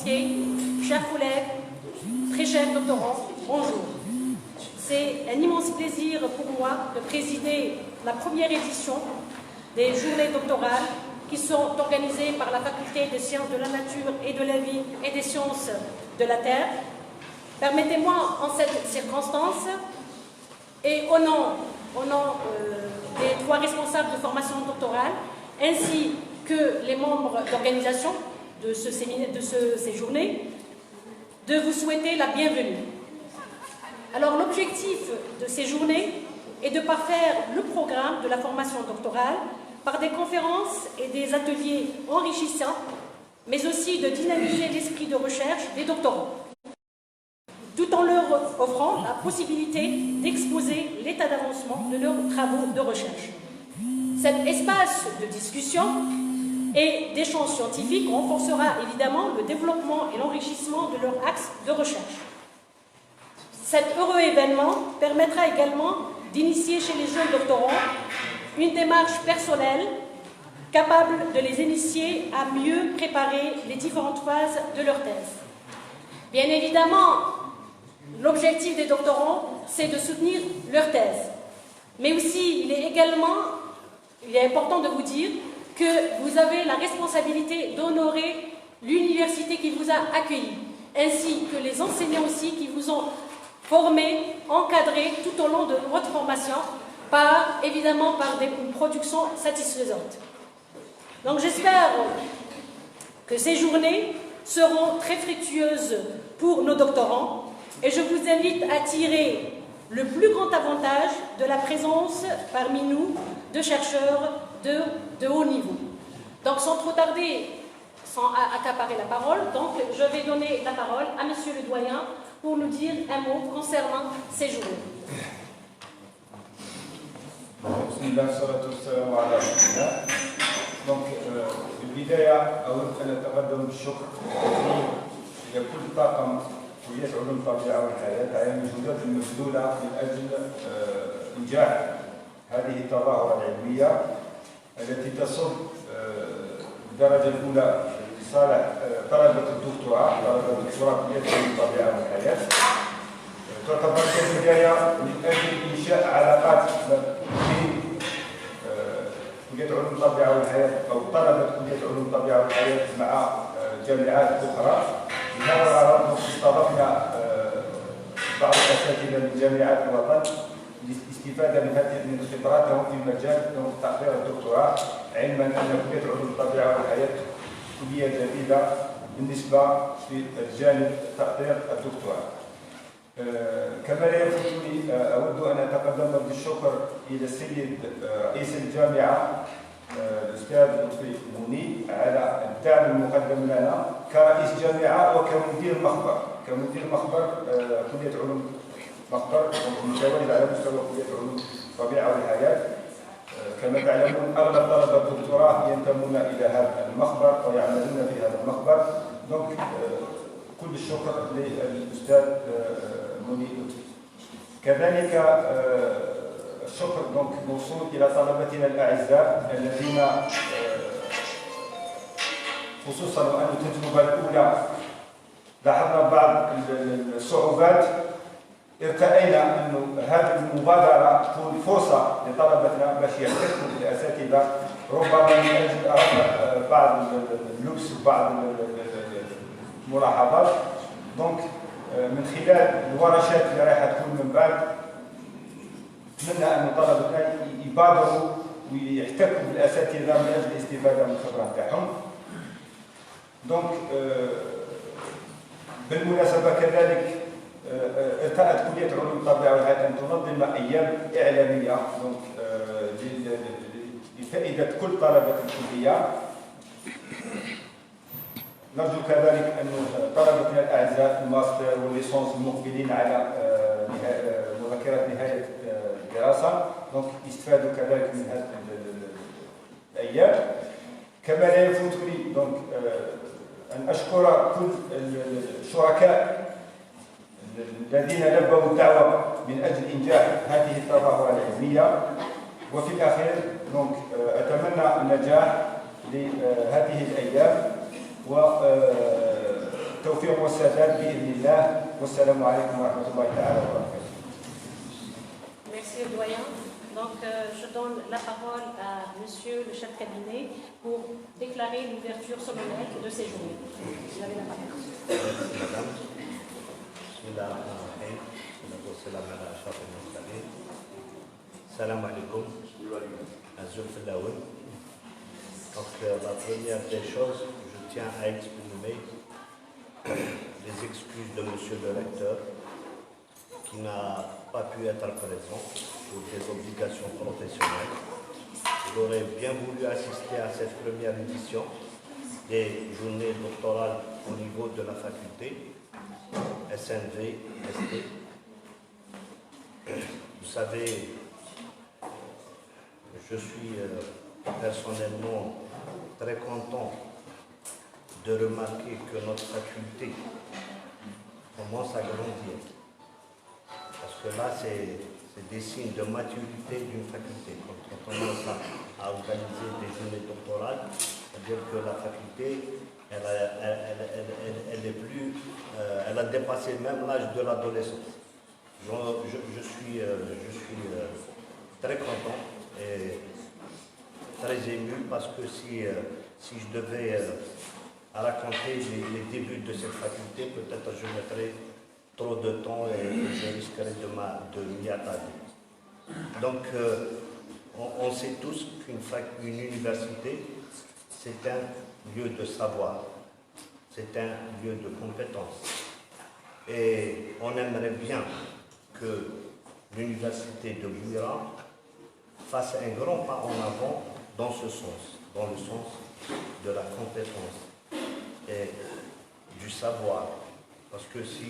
conférenciers, chers collègues, très chers doctorants, bonjour. C'est un immense plaisir pour moi de présider la première édition des journées doctorales qui sont organisées par la Faculté des sciences de la nature et de la vie et des sciences de la terre. Permettez-moi en cette circonstance et au nom des trois responsables de formation doctorale ainsi que les membres d'organisation de ces journées, de vous souhaiter la bienvenue. Alors l'objectif de ces journées est de parfaire le programme de la formation doctorale par des conférences et des ateliers enrichissants, mais aussi de dynamiser l'esprit de recherche des doctorants, tout en leur offrant la possibilité d'exposer l'état d'avancement de leurs travaux de recherche. Cet espace de discussion et d'échange scientifique renforcera évidemment le développement et l'enrichissement de leur axe de recherche. Cet heureux événement permettra également d'initier chez les jeunes doctorants une démarche personnelle capable de les initier à mieux préparer les différentes phases de leur thèse. Bien évidemment, l'objectif des doctorants, c'est de soutenir leur thèse. Mais aussi, il est important de vous dire que vous avez la responsabilité d'honorer l'université qui vous a accueilli, ainsi que les enseignants aussi qui vous ont formé, encadré tout au long de votre formation, évidemment par une production satisfaisante. Donc j'espère que ces journées seront très fructueuses pour nos doctorants et je vous invite à tirer le plus grand avantage de la présence parmi nous de chercheurs de haut niveau. Donc sans trop tarder, sans accaparer la parole, donc je vais donner la parole à Monsieur le doyen pour nous dire un mot concernant ces journées. Donc, في البداية أود أن أتقدم بالشكر إلى كل طاقم كلية علوم الطبيعة والحياة على المجهودات المبذولة من أجل إنجاح هذه التظاهرة العلمية التي تصب الدرجة الأولى لصالح طلبة الدكتوراه، كلية علوم الطبيعة والحياة. تعتبر كبداية من أجل إنشاء علاقات بين كلية علوم الطبيعة والحياة أو طلبة كلية علوم الطبيعة والحياة مع جامعات أخرى. لهذا الغرض استضفنا بعض الأساتذة من جامعات الوطن للاستفادة من خبراتهم في مجال تحضير الدكتوراه، علما أن كلية علوم الطبيعة والحياة كلية جديدة بالنسبة في الجانب تحضير الدكتوراه. كما لا يفوتني أود أن أتقدم بالشكر إلى السيد رئيس الجامعة الأستاذ لطفي موني على الدعم المقدم لنا كرئيس جامعة وكمدير مخبر. كمدير مخبر كلية علوم مخبر متواجد على مستوى كلية علوم الطبيعة والحياة. كما تعلمون أغلب طلبة الدكتوراه ينتمون إلى هذا المخبر ويعملون في هذا المخبر. دونك كل الشكر للأستاذ موني لطفي. كذلك الشكر موصول إلى طلبتنا الأعزاء الذين خصوصا وأن التجربة الأولى لاحظنا بعض الصعوبات. ارتأينا أن هذه المبادرة تكون فرصة لطلبتنا باش يحتكوا بالأساتذة، ربما من أجل رفع بعض اللبس وبعض الملاحظات. دونك من خلال الورشات اللي راح تكون من بعد نتمنى أن طلبتنا يبادروا ويحتكوا بالأساتذة من أجل الاستفادة من الخبرات تاعهم. دونك بالمناسبة كذلك ارتأت كلية علوم الطبيعة والحياة أن تنظم أيام إعلامية لفائدة كل طلبة الكلية. نرجو كذلك أن طلبتنا الأعزاء الماستر والليسونس المقبلين على مذكرة نهاية الدراسة دونك يستفادوا كذلك من هذه الأيام. كما لا يفوتني دونك أن أشكر كل الشركاء الذين لبوا الدعوة من أجل إنجاح هذه التظاهرة العلمية. وفي الأخير دونك أتمنى النجاح لهذه الأيام التوفيق والسداد بإذن الله. والسلام عليكم ورحمة الله تعالى وبركاته. Merci au doyen. Donc, je donne la parole à monsieur le chef de cabinet pour déclarer l'ouverture solennelle de ces journées. Vous avez la parole. Merci madame. Bismillahirrahmanirrahim. Salam ala ashraf al-mursalin. Salam alaikum. Azul Filaoui. Donc, la première des choses, je tiens à exprimer les excuses de monsieur le recteur qui n'a pas pu être présent pour des obligations professionnelles. Il aurait bien voulu assister à cette première édition des journées doctorales au niveau de la faculté SNV, ST. Vous savez, je suis personnellement très content de remarquer que notre faculté commence à grandir. Parce que là, c'est des signes de maturité d'une faculté. Quand on commence à organiser des journées doctorales, c'est-à-dire que la faculté, elle a dépassé même l'âge de l'adolescence. Je suis très content et très ému parce que si je devais raconter les débuts de cette faculté, peut-être je mettrais trop de temps et je risquerais de m'y attarder. Donc, on sait tous qu'une université, c'est un lieu de savoir, c'est un lieu de compétence. Et on aimerait bien que l'université de Bouira fasse un grand pas en avant dans ce sens, dans le sens de la compétence et du savoir. Parce que si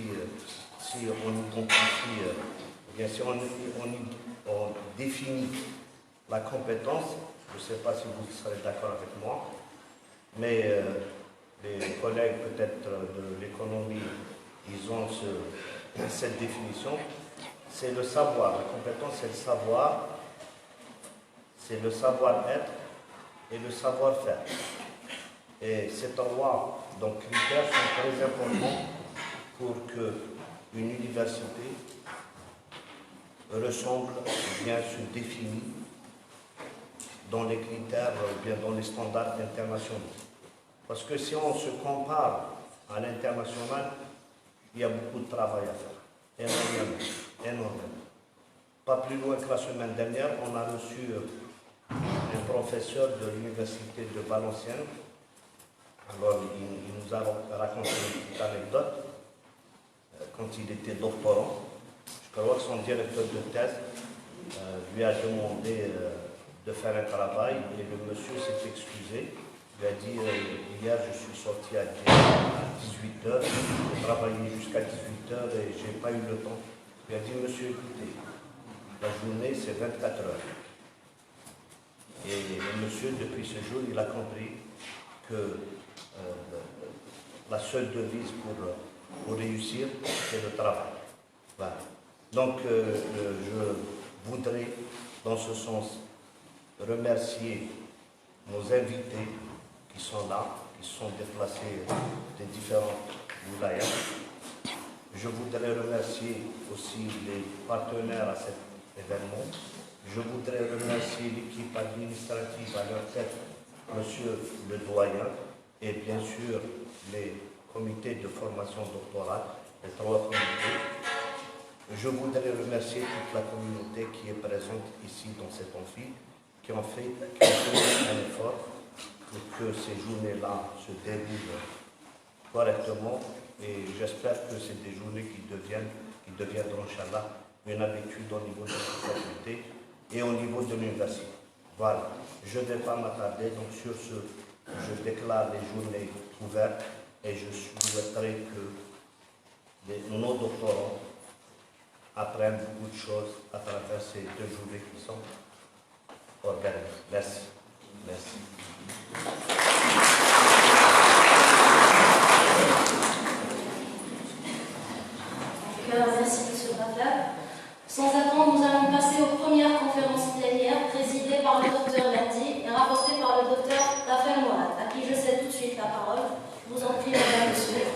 on identifie, bien si on définit la compétence, je ne sais pas si vous serez d'accord avec moi, mais les collègues peut-être de l'économie, ils ont cette définition, c'est le savoir. La compétence, c'est le savoir, c'est le savoir-être et le savoir-faire. Et ces trois critères sont très importants pour qu'une université ressemble, bien se définit dans les critères, bien dans les standards internationaux. Parce que si on se compare à l'international, il y a beaucoup de travail à faire, énormément. Pas plus loin que la semaine dernière, on a reçu un professeur de l'université de Valenciennes. Alors, il nous a raconté une petite anecdote. Quand il était doctorant, je crois que son directeur de thèse lui a demandé de faire un travail et le monsieur s'est excusé. Il lui a dit hier je suis sorti à 18h, j'ai travaillé jusqu'à 18h et je n'ai pas eu le temps. Il a dit monsieur écoutez, la journée c'est 24 heures. Et le monsieur depuis ce jour il a compris que la seule devise pour réussir c'est le travail. Voilà. Donc je voudrais dans ce sens remercier nos invités qui sont là, qui sont déplacés des différentes wilayas. Je voudrais remercier aussi les partenaires à cet événement. Je voudrais remercier l'équipe administrative à leur tête, monsieur le doyen, et bien sûr les comités de formation doctorale, les trois comités. Je voudrais remercier toute la communauté qui est présente ici dans cet amphi, qui ont fait un effort pour que ces journées-là se déroulent correctement. Et j'espère que c'est des journées qui deviendront, Inch'Allah, une habitude au niveau de la faculté et au niveau de l'université. Voilà. Je ne vais pas m'attarder, donc sur ce, je déclare les journées ouvertes et je souhaiterais que nos doctorants apprennent beaucoup de choses à travers ces 2 journées qui sont organisées. Merci. Merci. Merci, M. Bafler. Sans attendre, nous allons passer aux premières conférences plénières présidées par le Dr Ladi et rapportées par le Dr Rafael Mourad, à qui je cède tout de suite la parole. Je vous en prie, mesdames et messieurs.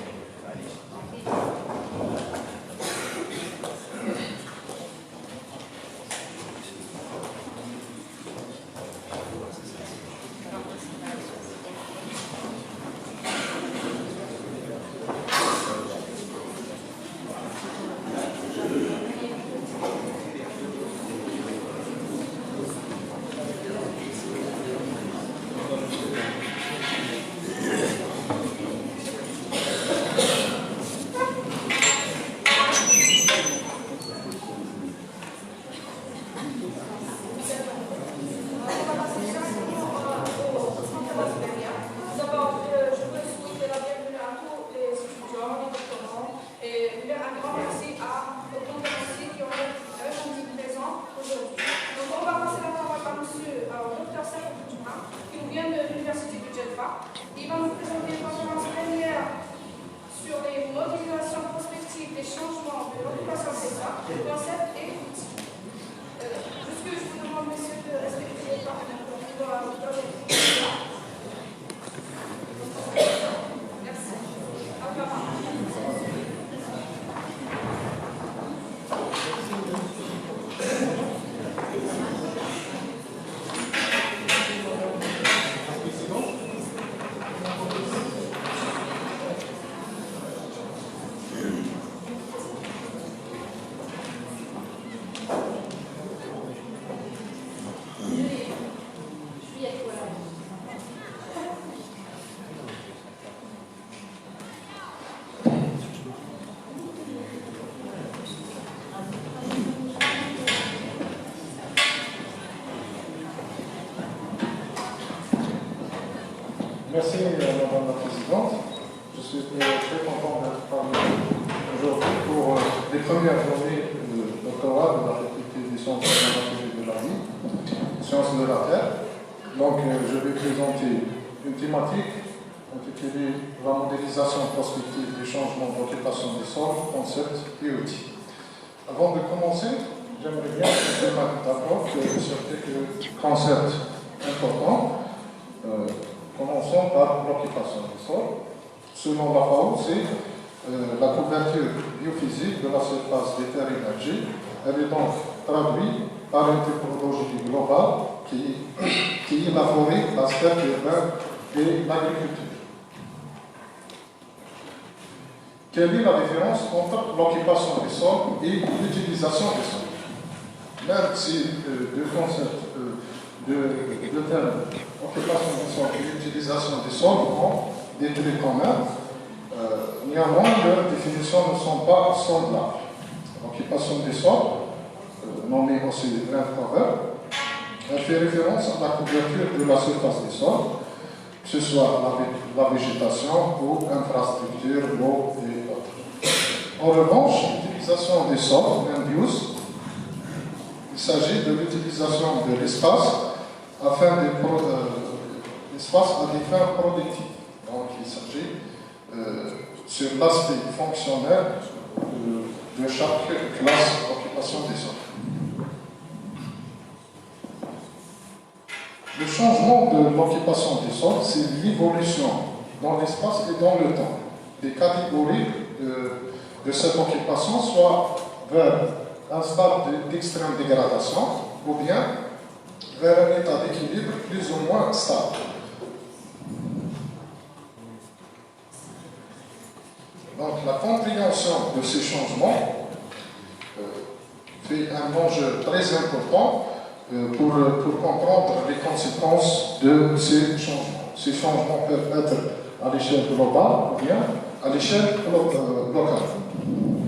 concept et outil. Juste que je vous demande, messieurs, de respecter les temps. Merci. Au revoir. Merci Madame la Présidente. Je suis très content d'être parmi vous aujourd'hui pour les premières journées de doctorat de la faculté des sciences de la nature et de la vie, sciences de la Terre. Donc je vais présenter une thématique intitulée La modélisation prospective des changements d'occupation des sols, concepts et outils. Avant de commencer, j'aimerais bien se mettre d'accord sur quelques concepts importants. Commençons par l'occupation des sols. Selon la FAO, c'est la couverture biophysique de la surface des terres émergées. Elle est donc traduite par une typologie globale qui est la forêt, la steppe urbaine et l'agriculture. Quelle est la différence entre l'occupation des sols et l'utilisation des sols? Même si deux concepts de termes, occupation des sols et l'utilisation des sols ont des traits communs, néanmoins leurs définitions ne sont pas semblables. L'occupation des sols, nommée aussi land cover, elle fait référence à la couverture de la surface des sols, que ce soit la végétation ou infrastructure, l'eau et autres. En revanche, l'utilisation des sols, land use, il s'agit de l'utilisation de l'espace afin l'espace à des fins productives. Donc il s'agit sur l'aspect fonctionnel de chaque classe d'occupation des sols. Le changement de l'occupation des sols, c'est l'évolution dans l'espace et dans le temps des catégories de cette occupation, soit vers un stade d'extrême dégradation ou bien vers un état d'équilibre plus ou moins stable. Donc la compréhension de ces changements fait un enjeu très important pour comprendre les conséquences de ces changements. Ces changements peuvent être à l'échelle globale ou bien à l'échelle locale.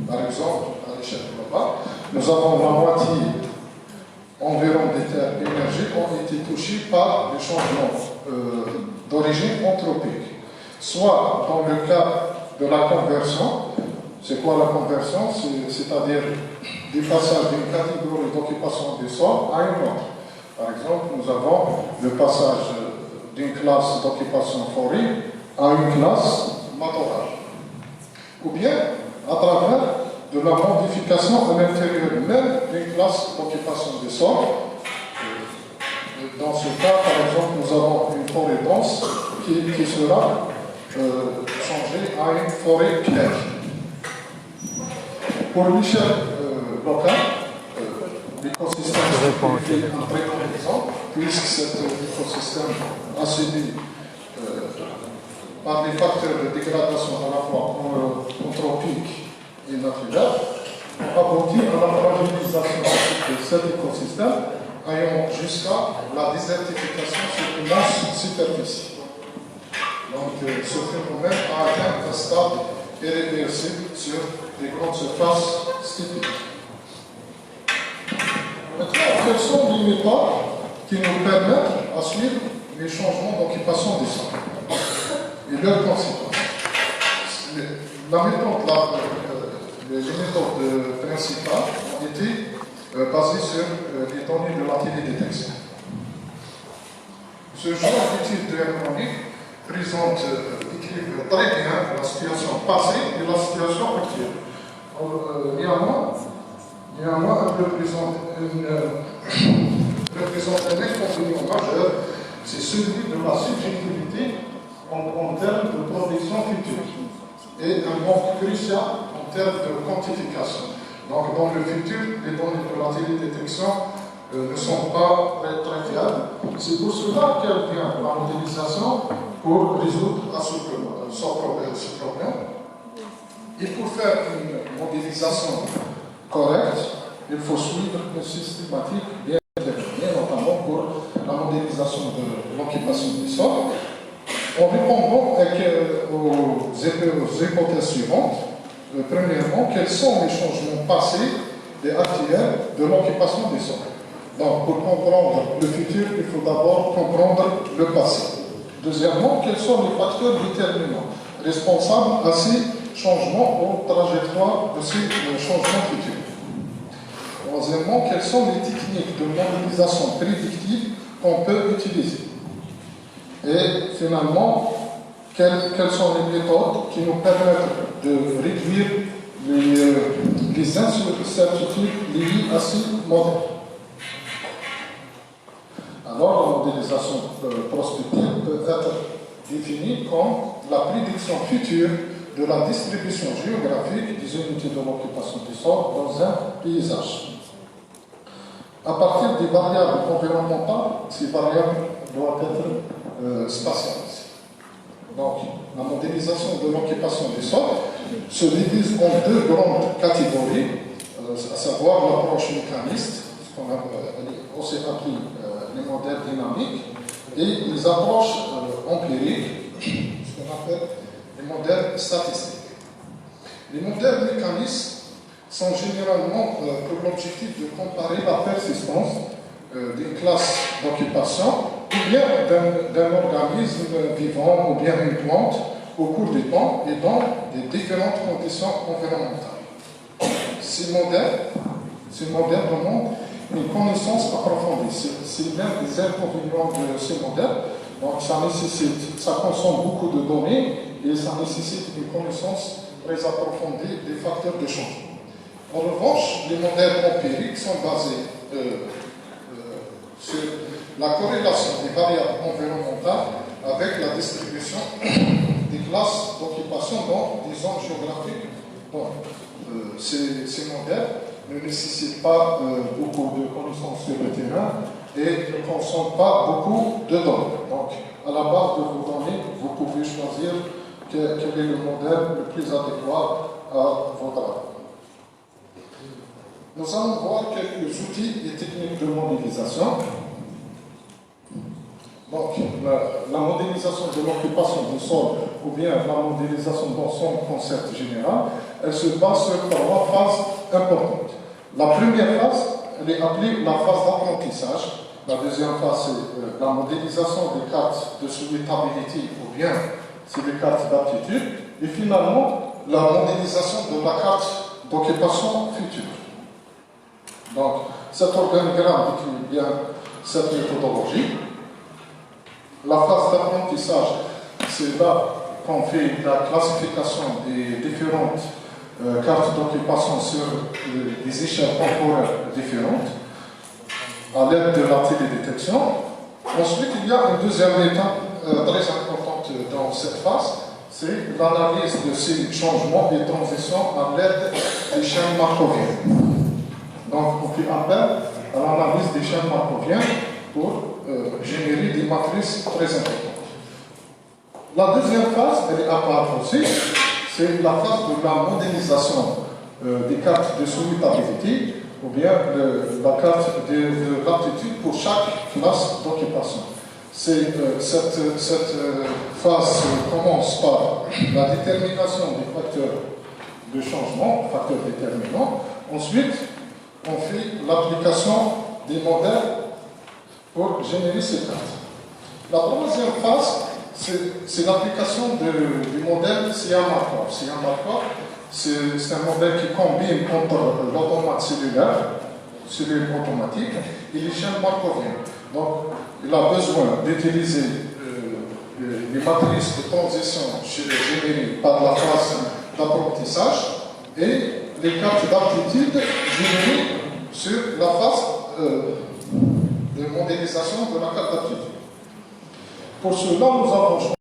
Par exemple, à l'échelle globale, nous avons la moitié environ des terres émergées ont été touchées par des changements d'origine anthropique. Soit dans le cas de la conversion, c'est quoi la conversion? C'est-à-dire des passages d'une catégorie d'occupation des sols à une autre. Par exemple, nous avons le passage d'une classe d'occupation forêt à une classe matorage. Ou bien à travers de la modification à l'intérieur même d'une classe d'occupation des sols. Dans ce cas, par exemple, nous avons une forêt dense qui sera changée à une forêt claire. Pour l'échelle locale, l'écosystème est un très bon exemple, puisque cet écosystème a subi par des facteurs de dégradation à la fois anthropiques et naturels, ont abouti à la fragilisation de cet écosystème, allant jusqu'à la désertification sur une immense superficie. Donc, ce phénomène a atteint un stade irréversible sur des grandes surfaces stipiques. Maintenant, quelles sont les méthodes qui nous permettent de suivre les changements d'occupation des sols et leurs conséquences? La méthode, les méthodes principales étaient basées sur les données de la télédétection. Ce genre d'études aéronomiques décrivent très bien la situation passée et la situation actuelle. Néanmoins, néanmoins, elle représente un inconvénient majeur, c'est celui de la subjectivité en termes de projection future et un manque crucial en termes de quantification. Donc, dans le futur, les données de la télédétection ne sont pas très fiables. C'est pour cela qu'elle vient la modélisation pour résoudre ce problème. Et pour faire une modélisation correcte, il faut suivre une systématique bien déterminée, notamment pour la modélisation de l'occupation du sol, en répondant aux hypothèses suivantes. Premièrement, quels sont les changements passés et actuels de l'occupation des sols. Donc, pour comprendre le futur, il faut d'abord comprendre le passé. Deuxièmement, quels sont les facteurs déterminants responsables à ces changements ou trajectoires de ces changements futurs. Troisièmement, quelles sont les techniques de modélisation prédictive qu'on peut utiliser. Et finalement, quelles sont les méthodes qui nous permettent de réduire les incertitudes liées à ces modèles. Alors, la modélisation prospective peut être définie comme la prédiction future de la distribution géographique des unités de l'occupation du sol dans un paysage. À partir des variables environnementales, ces variables doivent être spatialisées. Donc, la modélisation de l'occupation des sols se divise en deux grandes catégories, à savoir l'approche mécaniste, ce qu'on a aussi appelé les modèles dynamiques, et les approches empiriques, ce qu'on appelle les modèles statistiques. Les modèles mécanistes sont généralement pour l'objectif de comparer la persistance d'une classe d'occupation ou bien d'un organisme vivant ou bien une plante au cours du temps et dans des différentes conditions environnementales. Ces modèles demandent une connaissance approfondie. C'est l'un des inconvénients de ces modèles. Donc ça consomme beaucoup de données et ça nécessite une connaissance très approfondie des facteurs de changement. En revanche, les modèles empiriques sont basés sur la corrélation des variables environnementales avec la distribution des classes d'occupation dans des zones géographiques. Donc, ces modèles ne nécessitent pas beaucoup de connaissances sur le terrain et ne consomment pas beaucoup de données. Donc, à la base de vos données, vous pouvez choisir quel est le modèle le plus adéquat à vos travaux. Nous allons voir quelques outils et techniques de modélisation. Donc, la modélisation de l'occupation du sol ou bien la modélisation dans son concept général, elle se base sur trois phases importantes. La première phase, elle est appelée la phase d'apprentissage. La deuxième phase, c'est la modélisation des cartes de souhaitabilité ou bien c'est des cartes d'aptitude. Et finalement, la modélisation de la carte d'occupation future. Donc, cet organigramme décrit bien cette méthodologie. La phase d'apprentissage, c'est là qu'on fait la classification des différentes cartes d'occupation sur des échelles temporelles différentes à l'aide de la télédétection. Ensuite, il y a une deuxième étape très importante dans cette phase, c'est l'analyse de ces changements et transitions à l'aide des chaînes markoviennes. Donc, on fait appel à l'analyse des chaînes markoviennes pour générer des matrices très importantes. La deuxième phase, elle est à part aussi, c'est la phase de la modélisation des cartes de souhaitabilité ou bien la carte de l'aptitude pour chaque classe d'occupation. Cette phase commence par la détermination des facteurs de changement, facteurs déterminants. Ensuite, on fait l'application des modèles pour générer ces cartes. La troisième phase, c'est l'application du modèle CA-Markov. CA-Markov, c'est un modèle qui combine entre l'automate cellule automatique, et les chaînes markoviennes. Donc, il a besoin d'utiliser les matrices de transition générées par la phase d'apprentissage et les cartes d'aptitude générées sur la phase de modélisation de la carte d'aptitude. Pour cela, nous avons choisi,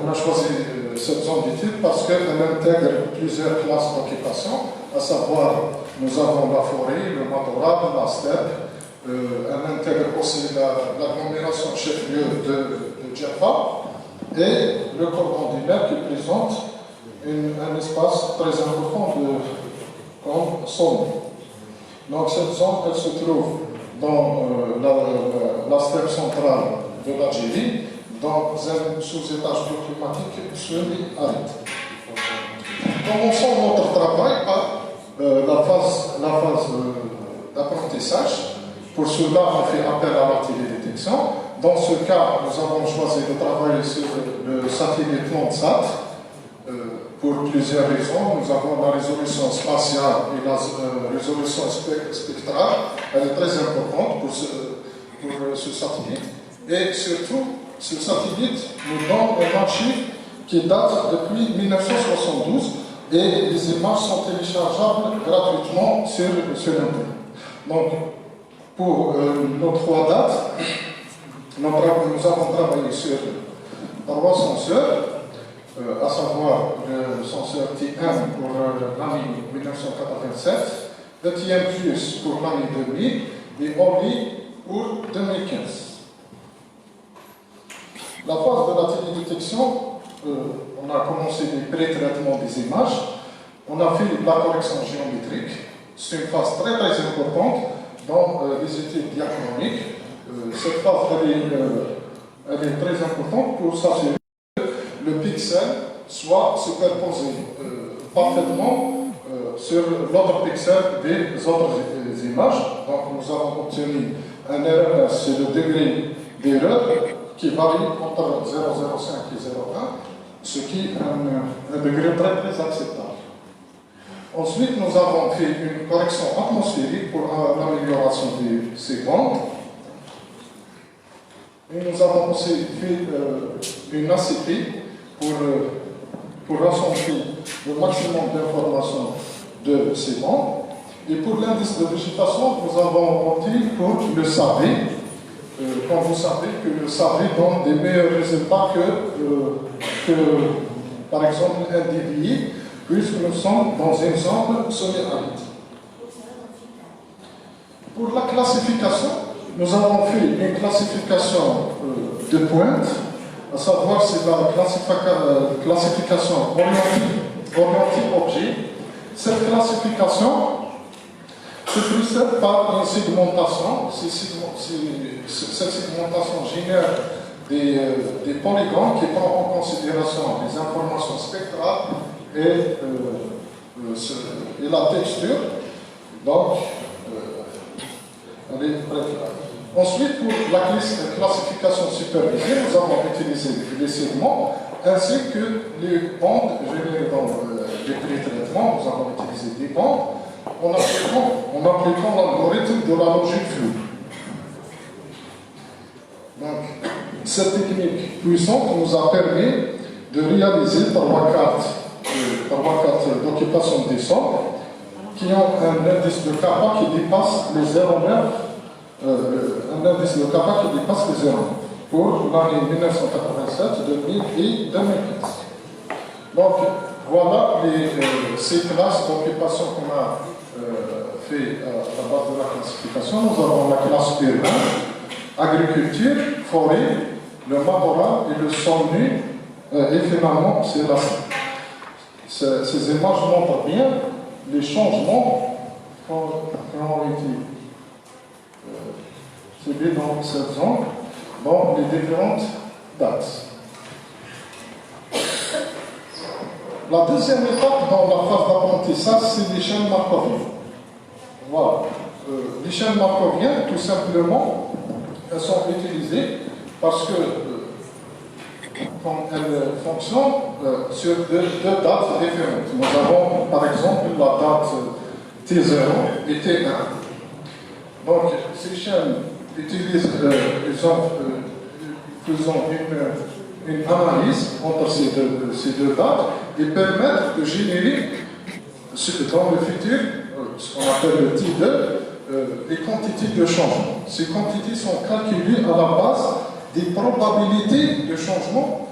on a choisi cette zone d'étude parce qu'elle intègre plusieurs classes d'occupation, à savoir, nous avons la forêt, le matorral, la steppe, elle intègre aussi l'agglomération chef-lieu de Djerba et le cordon dunaire qui présente un espace très important comme sommet. Donc cette zone, elle se trouve dans la steppe centrale de l'Algérie, dans un sous-étage bioclimatique semi-aride. Commençons notre travail par la phase d'apprentissage. Pour cela, on fait appel à la télédétection. Dans ce cas, nous avons choisi de travailler sur le satellite Landsat pour plusieurs raisons. Nous avons la résolution spatiale et la résolution spectrale. Elle est très importante pour ce satellite. Et surtout, ce satellite nous donne un archive qui date depuis 1972 et les images sont téléchargeables gratuitement sur Internet. Donc, pour nos 3 dates, nous avons travaillé sur 3 senseurs, à savoir le senseur TM pour l'année 1987, le TM Plus pour l'année 2000 et ORLI pour 2015. La phase de la télédétection, on a commencé les pré-traitements des images, on a fait la correction géométrique, c'est une phase très très importante dans les études diachroniques. Cette phase elle est très importante pour s'assurer que le pixel soit superposé parfaitement sur l'autre pixel des autres images. Donc nous avons obtenu un RMS, c'est le degré d'erreur qui varie entre 0,05 et 0,1, ce qui est un degré très très acceptable. Ensuite, nous avons fait une correction atmosphérique pour l'amélioration des séquences. Et nous avons aussi fait une ACP pour rassembler le maximum d'informations de séquences. Et pour l'indice de végétation, nous avons opté pour le SAV. Quand vous savez que le SAV donne des meilleurs résultats que par exemple, un DBI, puisque nous sommes dans une zone semi-aride. Pour la classification, nous avons fait une classification de pointe, à savoir c'est la classification orientée-objet. Cette classification se précède par une segmentation. Cette segmentation génère des polygones qui prennent en considération les informations spectrales et la texture. Donc, elle est prête là. Ensuite, pour la classification supervisée, nous avons utilisé les segments ainsi que les bandes générées dans les pré-traitements. Nous avons utilisé des bandes en appliquant l'algorithme de la logique floue. Donc, cette technique puissante nous a permis de réaliser 3 cartes d'occupation des sols qui ont un indice de kappa qui dépasse les 0,9, un indice de kappa qui dépasse les 0,9 pour l'année 1987, 2000 et 2015. Donc, voilà ces classes d'occupation qu'on a fait à la base de la classification. Nous avons la classe urbaine, agriculture, forêt, le matorral et le sol nu, et finalement, c'est la steppe. Ces images montrent bien les changements qui ont été subis dans cette zone, dans les différentes dates. La deuxième étape dans la phase d'apprentissage, c'est l'échelle markovienne. Voilà. L'échelle markovienne, tout simplement, elles sont utilisées parce que quand elles fonctionnent sur deux dates différentes. Nous avons par exemple la date T0 et T1. Donc ces chaînes utilisent, faisant une analyse entre ces deux dates et permettent de générer dans le futur ce qu'on appelle le TID, les quantités de changement. Ces quantités sont calculées à la base des probabilités de changement,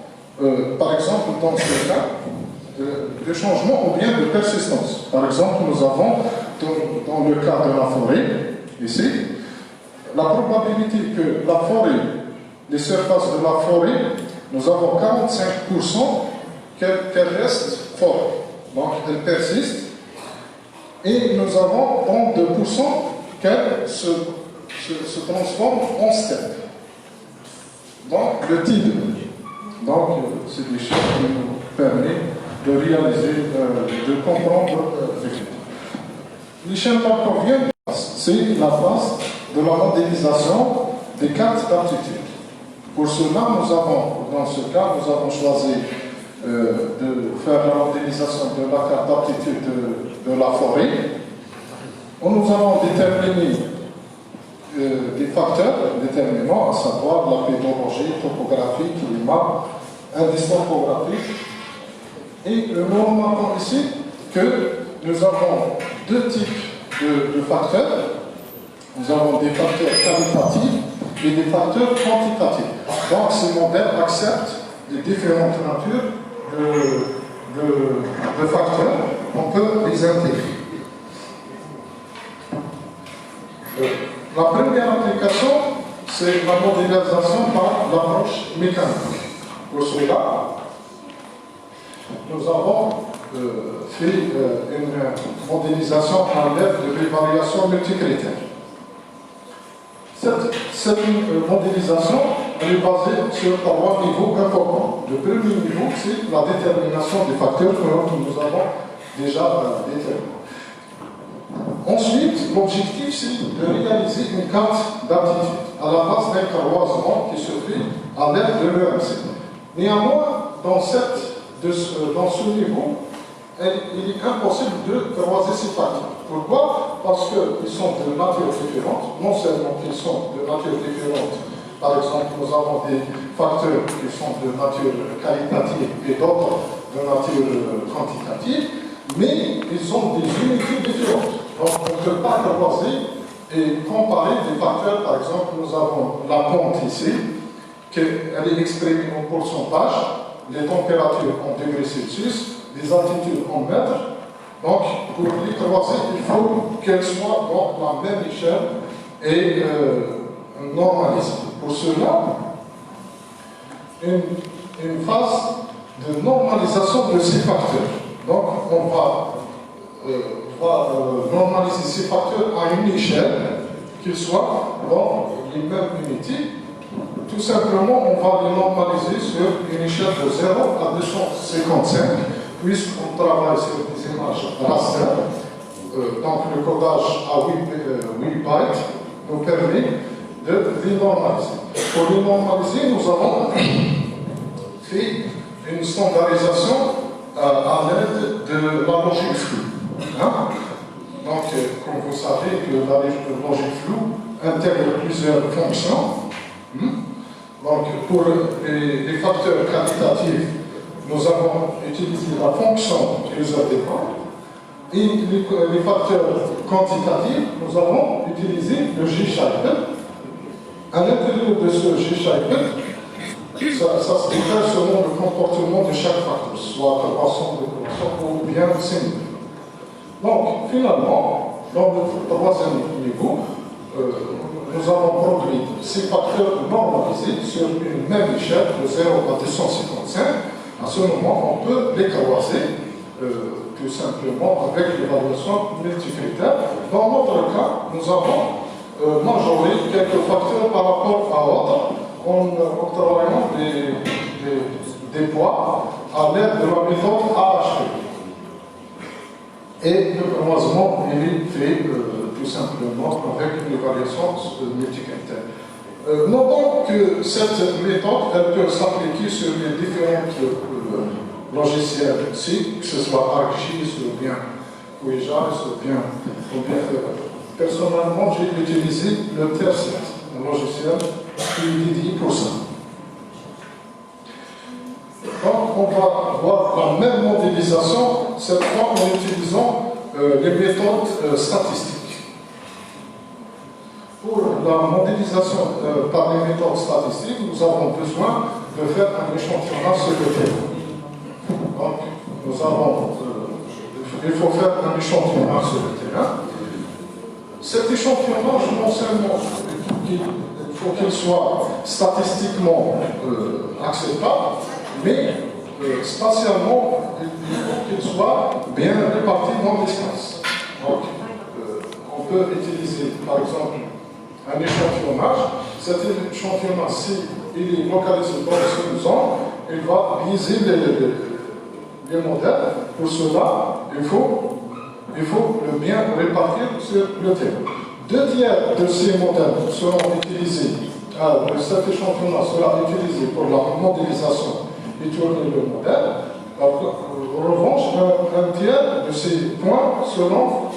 par exemple dans ce cas, de changement ou bien de persistance. Par exemple, nous avons dans le cas de la forêt, ici, la probabilité que la forêt, les surfaces de la forêt, nous avons 45% qu'elle reste forte. Donc, elle persiste. Et nous avons 32% qu'elle se transforme en steppe. Donc, le TID. Donc, c'est des choses qui nous permettent de réaliser, de comprendre les chaînes markoviennes, c'est la base de la modélisation des cartes d'aptitude. Pour cela, nous avons, dans ce cas, nous avons choisi de faire la modélisation de la carte d'aptitude de la forêt, où nous avons déterminé des facteurs déterminants, à savoir la pédologie, topographie, climat, indice topographique. Et nous remarquons ici que nous avons deux types de facteurs. Nous avons des facteurs qualitatifs et des facteurs quantitatifs. Donc, ces modèles acceptent les différentes natures de facteurs. On peut les intégrer. La première application, c'est la modélisation par l'approche mécanique. Pour cela, nous avons fait une modélisation à l'aide de l'évaluation multicritère. Cette modélisation elle est basée sur 3 niveaux importants. Le premier niveau, c'est la détermination des facteurs que nous avons déjà déterminés. Ensuite, l'objectif, c'est de réaliser une carte d'aptitude à la base d'un croisement qui se fait à l'aide de l'EMC. Néanmoins, dans ce niveau, il est impossible de croiser ces facteurs. Pourquoi? Parce qu'ils sont de nature différente. Non seulement qu'ils sont de nature différente, par exemple, nous avons des facteurs qui sont de nature qualitative et d'autres de nature quantitative, mais ils ont des unités différentes. Donc, on ne peut pas croiser et comparer des facteurs. Par exemple, nous avons la pente ici, elle est exprimée en pourcentage, les températures en degrés Celsius, les altitudes en mètres. Donc, pour les croiser, il faut qu'elles soient dans la même échelle et normalisées. Pour cela, une phase de normalisation de ces facteurs. Donc, on va normaliser ces facteurs à une échelle qu'ils soient dans les mêmes unités. Tout simplement, on va les normaliser sur une échelle de 0 à 255, puisqu'on travaille sur des images raster. Donc, le codage à 8 bytes nous permet de les normaliser. Pour les normaliser, nous avons fait une standardisation à l'aide de la logique floue. Donc, comme vous savez, la logique floue intègre plusieurs fonctions. Donc, pour les facteurs qualitatifs, nous avons utilisé la fonction user defined. Et les facteurs quantitatifs, nous avons utilisé le G-Shaper. À l'intérieur de ce G-Shaper, ça se diffère selon le comportement de chaque facteur, soit croissant, décroissant ou bien singulier. Donc, finalement, dans le troisième niveau, nous avons produit ces facteurs normalisés sur une même échelle de 0 à 255. À ce moment, on peut les croiser tout simplement avec l'évaluation multicritère. Dans notre cas, nous avons majoré quelques facteurs par rapport à autres en octroyant des poids à l'aide de la méthode AHP. Et le croisement est fait tout simplement avec une évaluation multicritère. Notons que cette méthode elle peut s'appliquer sur les différents logiciels, que ce soit ArcGIS ou bien QGIS ou bien personnellement j'ai utilisé le TERSET, un logiciel qui est dédié pour ça. Donc on va voir la même modélisation, cette fois en utilisant les méthodes statistiques. Pour la modélisation par les méthodes statistiques, nous avons besoin de faire un échantillonnage sur le terrain. Donc, il faut faire un échantillonnage sur le terrain. Cet échantillonnage, non seulement il faut qu'il soit statistiquement acceptable, mais spatialement, il faut qu'il soit bien réparti dans l'espace. Donc, on peut utiliser, par exemple, un échantillonnage. Cet échantillonnage, s'il est localisé dans une zone, il va viser les modèles. Pour cela, il faut le bien répartir sur le terrain. 2 tiers de ces modèles seront utilisés, cet échantillonnage sera utilisé pour la modélisation et tourner le modèle. En revanche, un tiers de ces points seront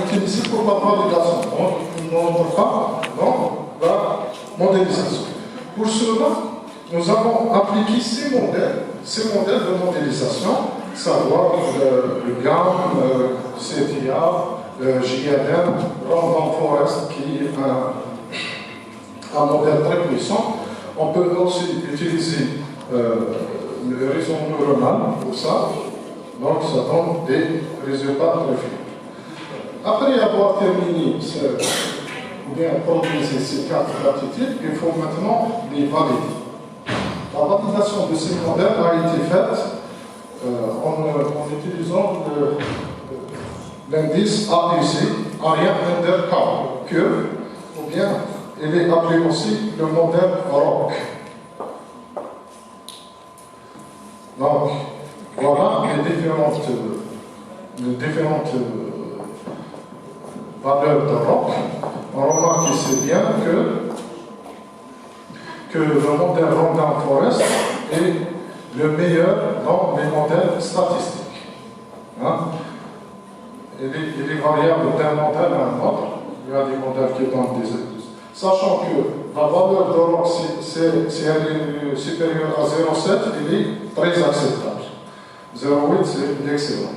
utilisés pour la validation. Donc, ils n'entrent pas dans la modélisation. Pour cela, nous avons appliqué ces modèles de modélisation, savoir le GAM, CTA, JRM, Random Forest, qui est un modèle très puissant. On peut aussi utiliser le réseau neuronal pour ça. Donc, ça donne des résultats très fiables. Après avoir terminé ou bien produisé ces cartes d'aptitude, il faut maintenant les valider. La validation de ces modèles a été faite en utilisant l'indice AUC, Area Under Curve, ou bien il est appelé aussi le modèle ROC. Donc, voilà les différentes valeurs de ROC. On remarque ici bien que le modèle Random Forest est le meilleur dans les modèles statistiques. Hein? Il est variable d'un modèle à un autre. Il y a des modèles qui donnent des indices. Sachant que la valeur de ROC, si elle est supérieure à 0,7, il est très acceptable. 0,8, c'est excellent.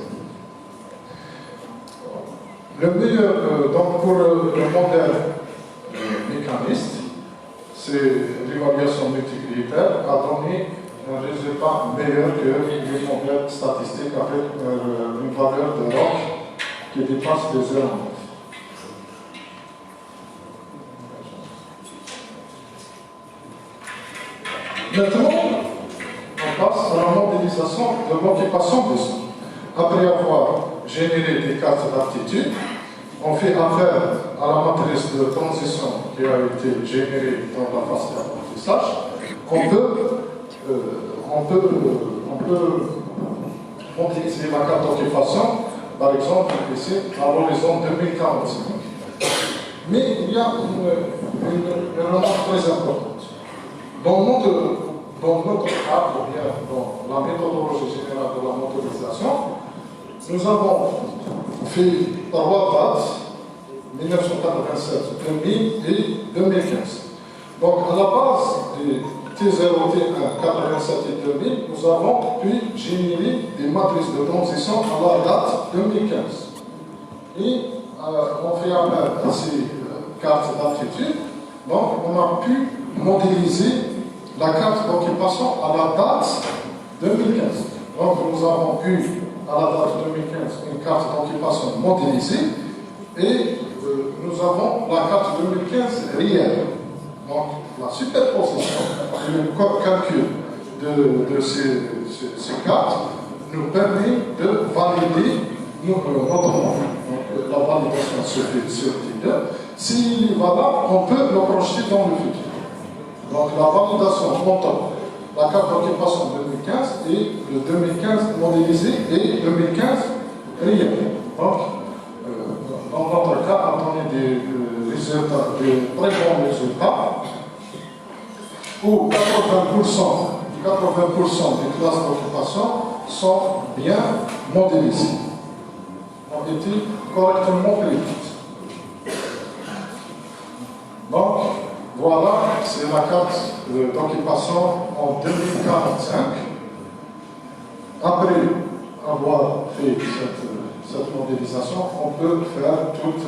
Le meilleur, donc pour le modèle mécaniste, c'est l'évaluation multicritère a donné un résultat meilleur que les modèles statistiques avec une valeur de ROC qui dépasse les 0,9. Maintenant, on passe à la modélisation de l'occupation des sols. Après avoir généré des cartes d'aptitude, on fait affaire à la matrice de transition qui a été générée dans la phase d'apprentissage. On peut modéliser la carte d'occupation, par exemple, ici, à l'horizon 2045. Mais il y a une remarque très importante. Dans notre cadre, ou bien dans la méthodologie générale de la modélisation, nous avons fait 3 dates, 1987, 2000 et 2015. Donc, à la base des T0, T1, 87 et 2000, nous avons pu générer des matrices de transition à la date 2015. Et on fait appel à ces cartes d'aptitude. Donc, on a pu modéliser la carte d'occupation à la date 2015. Donc, nous avons eu à la date 2015 une carte d'occupation modélisée et nous avons la carte 2015 réelle. Donc, la superposition et le calcul de ces cartes nous permet de valider notre monde. Donc, la validation se fait sur T2. S'il est valable, on peut le projeter dans le futur. Donc, la validation entre la carte d'occupation 2015 et le 2015 modélisé et 2015 réel. Donc, dans notre cas, on a des résultats, des très bons résultats, où 80% des classes d'occupation sont bien modélisées, ont été correctement prédites. Donc, voilà, c'est la carte d'occupation en 2045. Après avoir fait cette modélisation, on peut faire toutes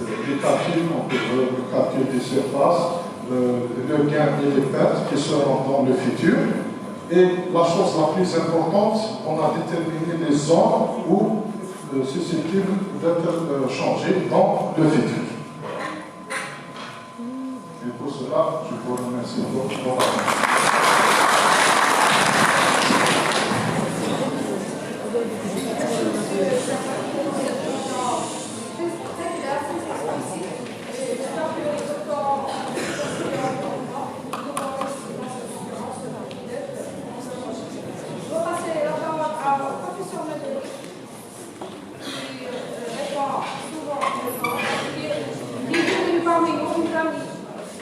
les calculs, on peut faire le calcul des surfaces, le gain et les pertes qui seront dans le futur. Et la chose la plus importante, on a déterminé les zones où susceptibles d'être changées dans le futur. Et pour cela, je vous remercie pour votre attention.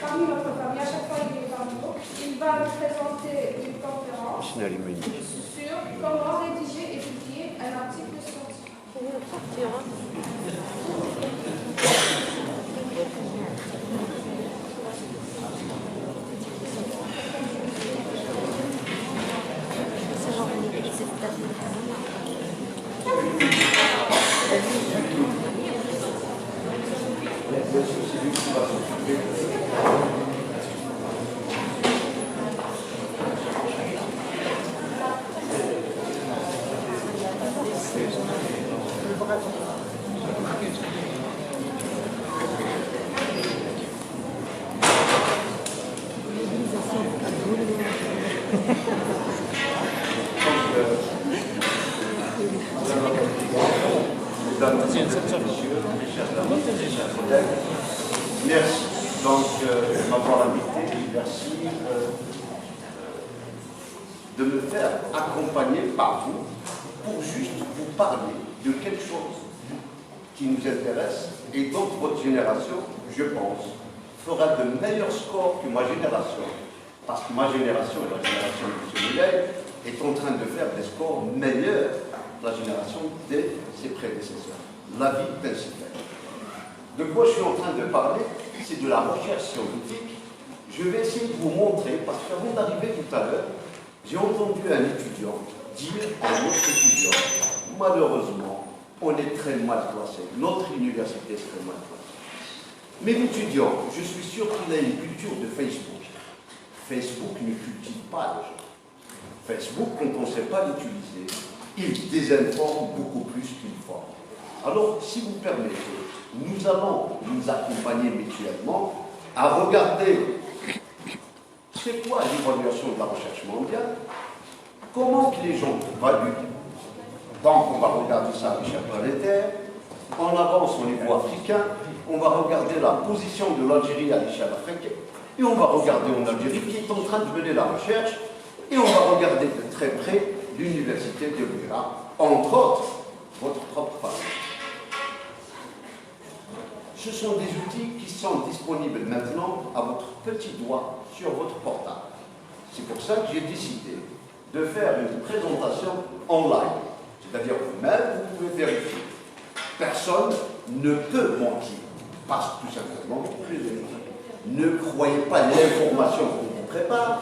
Parmi notre famille, à chaque fois il est parmi nous, il va nous présenter une conférence sur comment rédiger et publier un article scientifique. Merci donc de m'avoir invité, merci de me faire accompagner par vous pour juste vous parler de quelque chose qui nous intéresse et dont votre génération, je pense, fera de meilleurs scores que ma génération. Parce que ma génération et la génération de M. Millet est en train de faire des scores meilleurs que la génération de ses prédécesseurs. L'avis principal. De quoi je suis en train de parler, c'est de la recherche scientifique. Je vais essayer de vous montrer, parce qu'avant d'arriver tout à l'heure, j'ai entendu un étudiant dire à un autre étudiant, malheureusement, on est très mal classé, notre université est très mal classée. Mais l'étudiant, je suis sûr qu'il a une culture de Facebook. Facebook ne cultive pas les gens. Facebook, quand on ne sait pas l'utiliser, il désinforme beaucoup plus qu'il forme. Alors, si vous permettez, nous allons nous accompagner mutuellement à regarder c'est quoi l'évaluation de la recherche mondiale, comment que les gens valuent. Donc, on va regarder ça à l'échelle planétaire, on avance au niveau africain, on va regarder la position de l'Algérie à l'échelle africaine, et on va regarder en Algérie qui est en train de mener la recherche, et on va regarder de très près l'université de Beira, entre autres, votre propre famille. Ce sont des outils qui sont disponibles maintenant à votre petit doigt sur votre portable. C'est pour ça que j'ai décidé de faire une présentation en live. C'est-à-dire vous-même, vous pouvez vérifier. Personne ne peut mentir. Parce que tout simplement, ne croyez pas l'information qu'on vous prépare,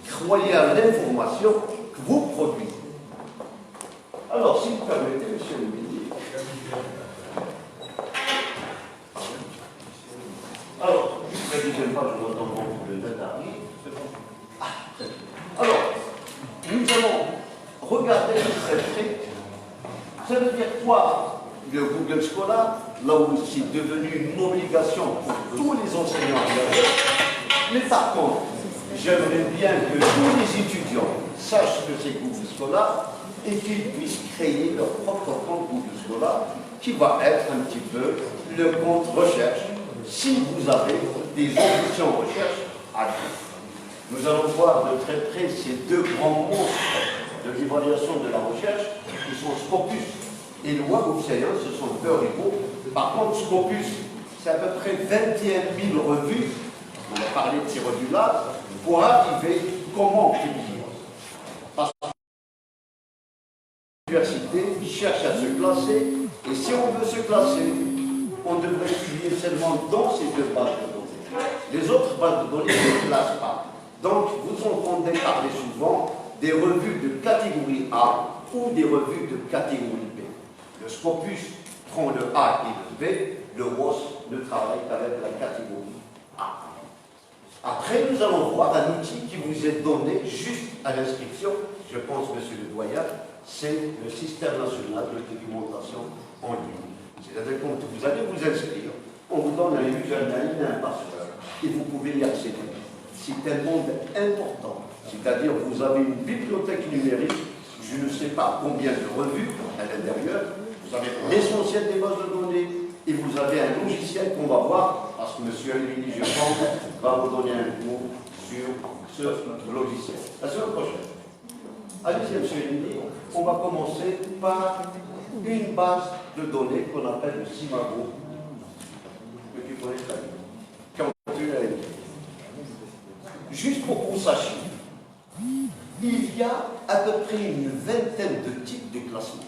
croyez à l'information que vous produisez. Alors, si vous permettez, monsieur le ministre, alors, la deuxième page, je m'entends beaucoup de data. Alors, nous allons regarder très près. Ça veut dire quoi, le Google Scholar, là où c'est devenu une obligation pour tous les enseignants à. Mais par contre, j'aimerais bien que tous les étudiants sachent que c'est Google Scholar et qu'ils puissent créer leur propre compte Google Scholar, qui va être un petit peu le compte recherche, si vous avez des ambitions recherche à faire. Nous allons voir de très près ces deux grands monstres de l'évaluation de la recherche, qui sont Scopus et le Web of Science, ce sont deux rivaux. Par contre, Scopus, c'est à peu près 21 000 revues, on va parler de ces revues-là, pour arriver comment publier. Parce que l'université cherche à se classer, et si on veut se classer, on devrait publier seulement dans ces deux bases de données. Les autres bases de données ne se classent pas. Donc, vous entendez parler souvent des revues de catégorie A ou des revues de catégorie B. Le Scopus prend le A et le B, le ROS ne travaille qu'avec la catégorie A. Après, nous allons voir un outil qui vous est donné juste à l'inscription, je pense, monsieur le doyen, c'est le système national de documentation en ligne. C'est-à-dire que vous allez vous inscrire, on vous donne un username et un password, et vous pouvez y accéder. C'est un monde important, c'est-à-dire vous avez une bibliothèque numérique, je ne sais pas combien de revues à l'intérieur, vous avez l'essentiel des bases de données, et vous avez un logiciel qu'on va voir, parce que M. Alvini, je pense, va vous donner un cours sur ce logiciel. La semaine prochaine. Allez-y, M. Alvini, on va commencer par une base de données qu'on appelle le SIMAGO, que tu connais très bien. Juste pour que vous sachiez, il y a à peu près une vingtaine de types de classements.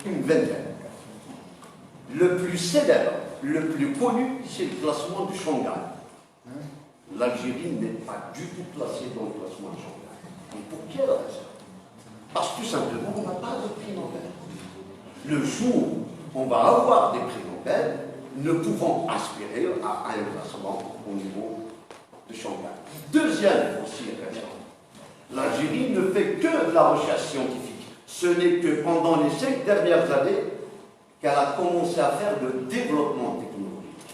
Une vingtaine. Le plus célèbre, le plus connu, c'est le classement de Shanghai. L'Algérie n'est pas du tout placée dans le classement de Shanghai. Et pour quelle raison? Parce que tout simplement, on n'a pas de prix Nobel. Le jour où on va avoir des prix Nobel, nous pouvons aspirer à un classement au niveau de Shanghai. Deuxième aussi raison, l'Algérie ne fait que de la recherche scientifique. Ce n'est que pendant les 5 dernières années qu'elle a commencé à faire le développement technologique.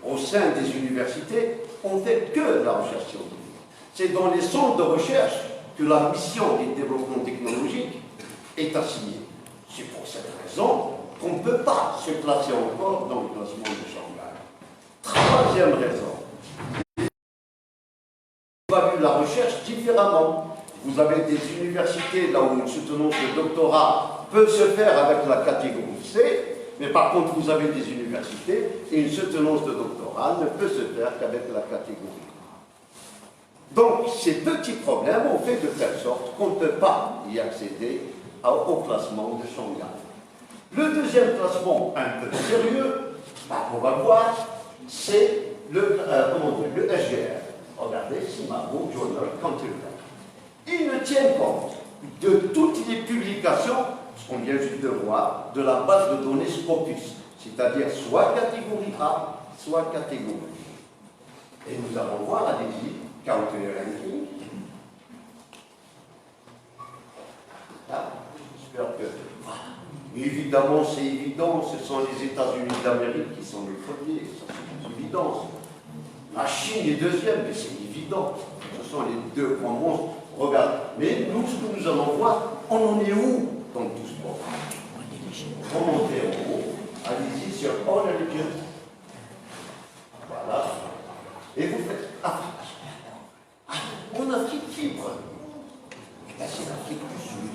Au sein des universités, on ne fait que de la recherche scientifique. C'est dans les centres de recherche que la mission du développement technologique est assignée. C'est pour cette raison qu'on ne peut pas se classer encore dans le classement de Shanghai. Troisième raison, on a vu la recherche différemment. Vous avez des universités là où une soutenance de doctorat peut se faire avec la catégorie C, mais par contre vous avez des universités et une soutenance de doctorat ne peut se faire qu'avec la catégorie A. Donc ces petits problèmes ont fait de telle sorte qu'on ne peut pas y accéder au classement de Shanghai. Le deuxième classement un peu sérieux, on va le voir, c'est le SGR. Regardez, SIMAGO, Journal, Contemporary. Ils ne tiennent compte de toutes les publications, ce qu'on vient juste de voir, de la base de données Scopus, c'est-à-dire soit catégorie A, soit catégorie B. Et nous allons voir, allez-y, Country Ranking. J'espère que... Voilà. Évidemment, c'est évident, ce sont les États-Unis d'Amérique qui sont les premiers, ça c'est une évidence. La Chine est deuxième, mais c'est évident. Ce sont les deux grands monstres. Regarde, mais nous, ce que nous allons voir, on en est où dans tout ce programme? Remontez en haut, allez-y sur All Religion. Voilà. Et vous faites Afrique. En Afrique fibre. C'est l'Afrique du Sud.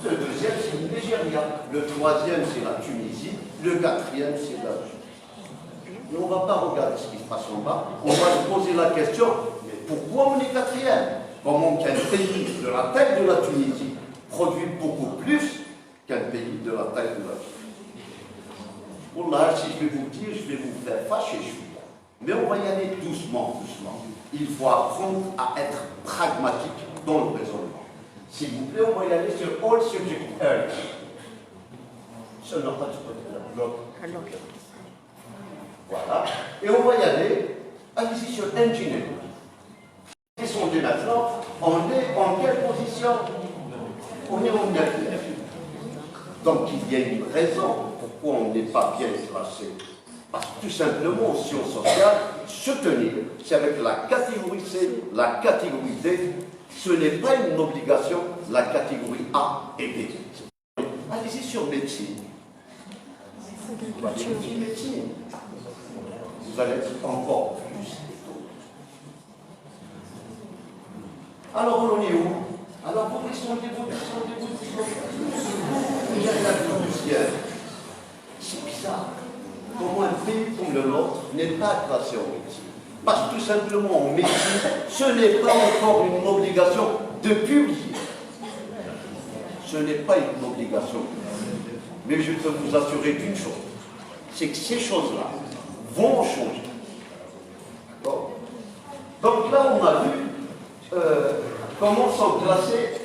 Le deuxième, c'est le Nigeria. Le troisième, c'est la Tunisie. Le quatrième, c'est l'Algérie. Mais on ne va pas regarder ce qui se passe en bas. On va se poser la question, mais pourquoi on est quatrième? Comment qu'un pays de la taille de la Tunisie produit beaucoup plus qu'un pays de la taille de la Tunisie? Bon là, si je vais vous dire, je vais vous faire fâcher, je suis là. Mais on va y aller doucement, doucement. Il faut apprendre à être pragmatique dans le raisonnement. S'il vous plaît, on va y aller sur All Subject Areas. Ça n'a pas de bloc. Voilà. Et on va y aller, allez-y sur Engineering. Descendez maintenant, on est en quelle position? On est en 9. Donc il y a une raison pourquoi on n'est pas bien classé. Parce que tout simplement, en sciences sociales, se tenir, c'est avec la catégorie C, la catégorie D, ce n'est pas une obligation, la catégorie A et B. Allez-y sur médecine. Médecine. Vous allez être encore plus. Alors on est où? Alors vous descendez-vous. Il y a la vie du ciel. C'est bizarre. Comment un pays comme le nôtre n'est pas classé en médecine? Parce que tout simplement en médecine, ce n'est pas encore une obligation de publier. Ce n'est pas une obligation. Mais je peux vous assurer d'une chose, c'est que ces choses-là vont changer. D'accord? Donc là, on a vu comment sont classés,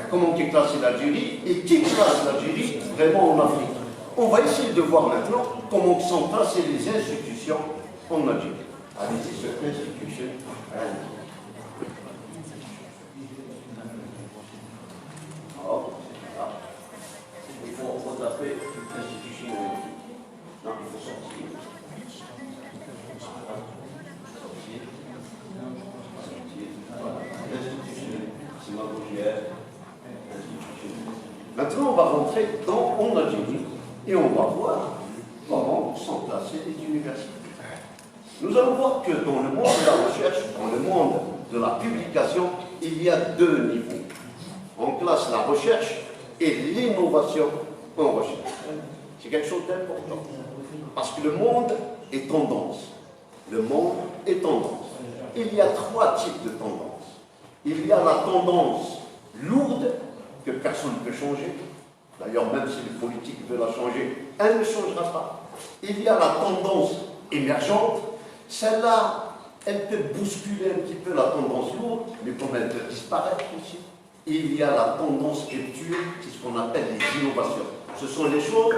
comment est classée l'Algérie et qui classe l'Algérie vraiment en Afrique. On va essayer de voir maintenant comment sont placées les institutions en Algérie. Allez-y, cette institution. Il faut taper l'institution. Non, il faut sortir. Maintenant, on va rentrer en Algérie et on va voir comment sont placées les universités. Nous allons voir que dans le monde de la recherche, dans le monde de la publication, il y a deux niveaux. On classe la recherche et l'innovation en recherche. C'est quelque chose d'important. Parce que le monde est tendance. Le monde est tendance. Il y a trois types de tendances. Il y a la tendance lourde, que personne ne peut changer. D'ailleurs, même si les politiques veulent la changer, elle ne changera pas. Il y a la tendance émergente. Celle-là, elle peut bousculer un petit peu la tendance lourde, mais comme elle peut disparaître aussi. Il y a la tendance rupture, c'est ce qu'on appelle les innovations. Ce sont les choses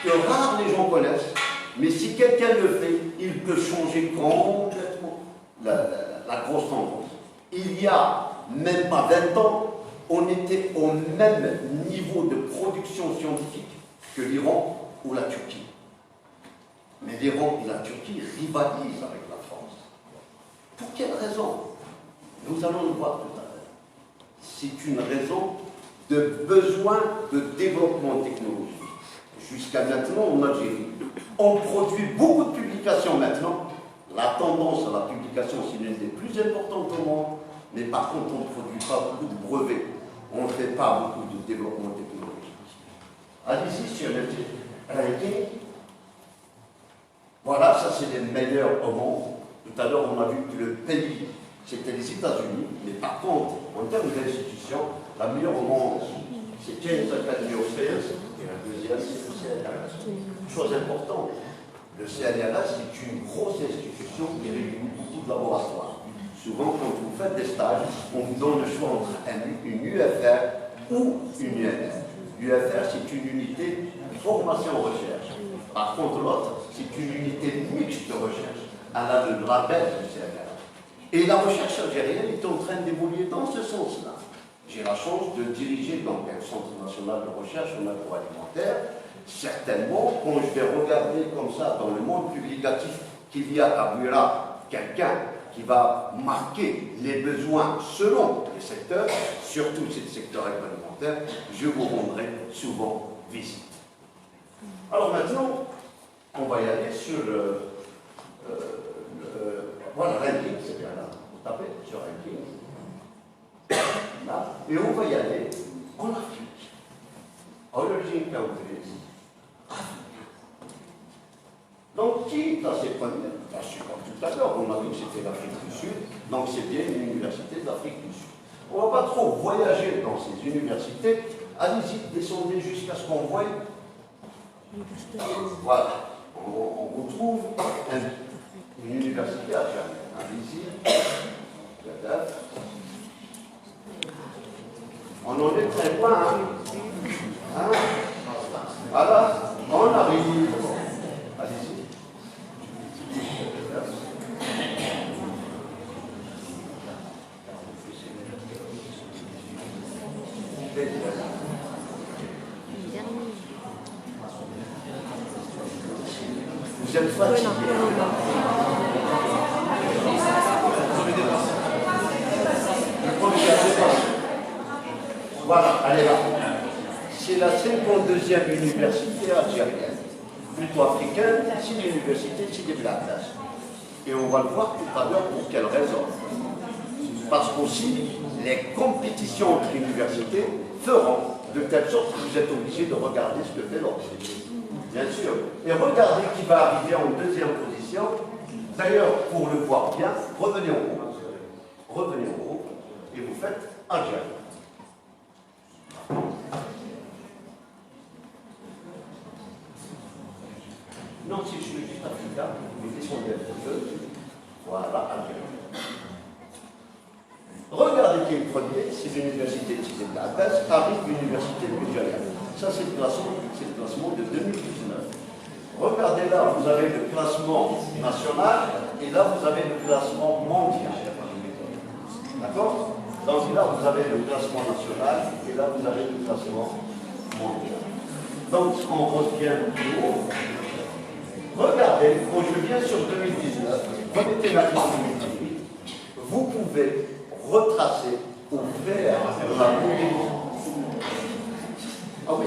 que rares les gens connaissent, mais si quelqu'un le fait, il peut changer complètement la grosse tendance. Il y a même pas 20 ans, on était au même niveau de production scientifique que l'Iran ou la Turquie. Mais l'Iran et la Turquie rivalisent avec la France. Pour quelle raison? Nous allons le voir tout à l'heure. C'est une raison de besoin de développement technologique. Jusqu'à maintenant, en Algérie, on produit beaucoup de publications maintenant. La tendance à la publication, c'est l'une des plus importantes au monde, mais par contre, on ne produit pas beaucoup de brevets. On ne fait pas beaucoup de développement technologique. Allez-y sur le ranking. Voilà, ça c'est les meilleurs au monde. Tout à l'heure, on a vu que le pays, c'était les États-Unis, mais par contre, en termes d'institutions, la meilleure au monde, c'est James Academy of Science, et la deuxième, c'est le CNRS. Chose importante, le CNRS est une grosse institution qui réunit beaucoup de laboratoires. Souvent, quand vous faites des stages, on vous donne le choix entre une UFR ou une UNR. L'UFR, c'est une unité de formation-recherche. Par contre, l'autre, c'est une unité mixte de recherche. Elle a le label du CNRS. Et la recherche algérienne est en train d'évoluer dans ce sens-là. J'ai la chance de diriger donc un centre national de recherche en agroalimentaire. Certainement, quand je vais regarder comme ça dans le monde publicatif qu'il y a à Buera quelqu'un qui va marquer les besoins selon les secteurs, surtout ces secteurs agroalimentaires, je vous rendrai souvent visite. Alors maintenant, on va y aller sur voilà, ranking, c'est bien là. Vous tapez sur ranking. Là, et on va y aller en Afrique. Origin countries. Donc, qui est assez premier? Bien sûr, comme tout à l'heure, on a vu que c'était l'Afrique du Sud, donc c'est bien une université d'Afrique du Sud. On ne va pas trop voyager dans ces universités. Allez-y, descendez jusqu'à ce qu'on voie. Voilà, on retrouve une université à Djerba. Allez-y. On en est très loin, hein? Voilà, on arrive. Allez-y. Vous êtes fatigué. Voilà, allez là. C'est la 52e université algérienne, plutôt africaine, c'est l'université de Sidi Blactas. Et on va le voir tout à l'heure pour quelle raison. Parce qu'aussi, les compétitions entre universités feront de telle sorte que vous êtes obligés de regarder ce que fait l'autre. Bien sûr. Et regardez qui va arriver en deuxième position. D'ailleurs, pour le voir bien, revenez en haut. Revenez en haut et vous faites Algérie. Non, si je suis juste africain, vous descendez un petit peu. Voilà, Algérie. Regardez qui est le premier, c'est l'université de Sidi Blactas, arrive l'université de Budjaya. Ça, c'est le classement de 2019. Regardez là, vous avez le classement national et là, vous avez le classement mondial. D'accord? Donc là, vous avez le classement national et là, vous avez le classement mondial. Donc, on revient plus haut. Regardez, quand je viens sur 2019, remettez maintenant 2018, vous pouvez retracer ou faire la mobilité. Ah oui.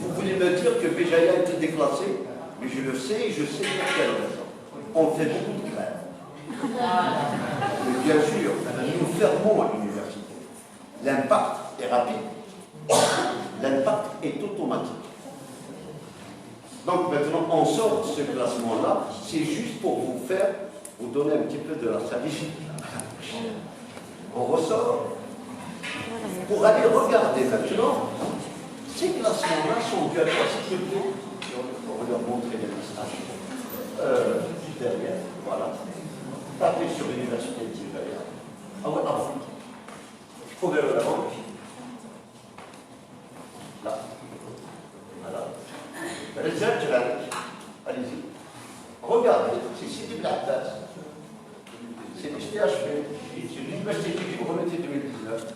Vous voulez me dire que Béjaïa a été déclassé? Mais je le sais et je sais pour quelle raison. On fait beaucoup de grèves. Mais bien sûr, nous fermons à l'université. L'impact est rapide. L'impact est automatique. Donc maintenant, on sort de ce classement-là, c'est juste pour vous donner un petit peu de la salive. On ressort pour aller regarder maintenant. Ces classements-là sont dus à quoi? C'est que on va leur montrer les messages. Derrière, voilà. Tapez sur l'université de Béjaïa. Ah ouais, avant. Il faut vers l'avant. Là. Voilà. Allez-y. Regardez, c'est Sidi Blactas. C'est l'HP. C'est l'université qui vous remettez 2019.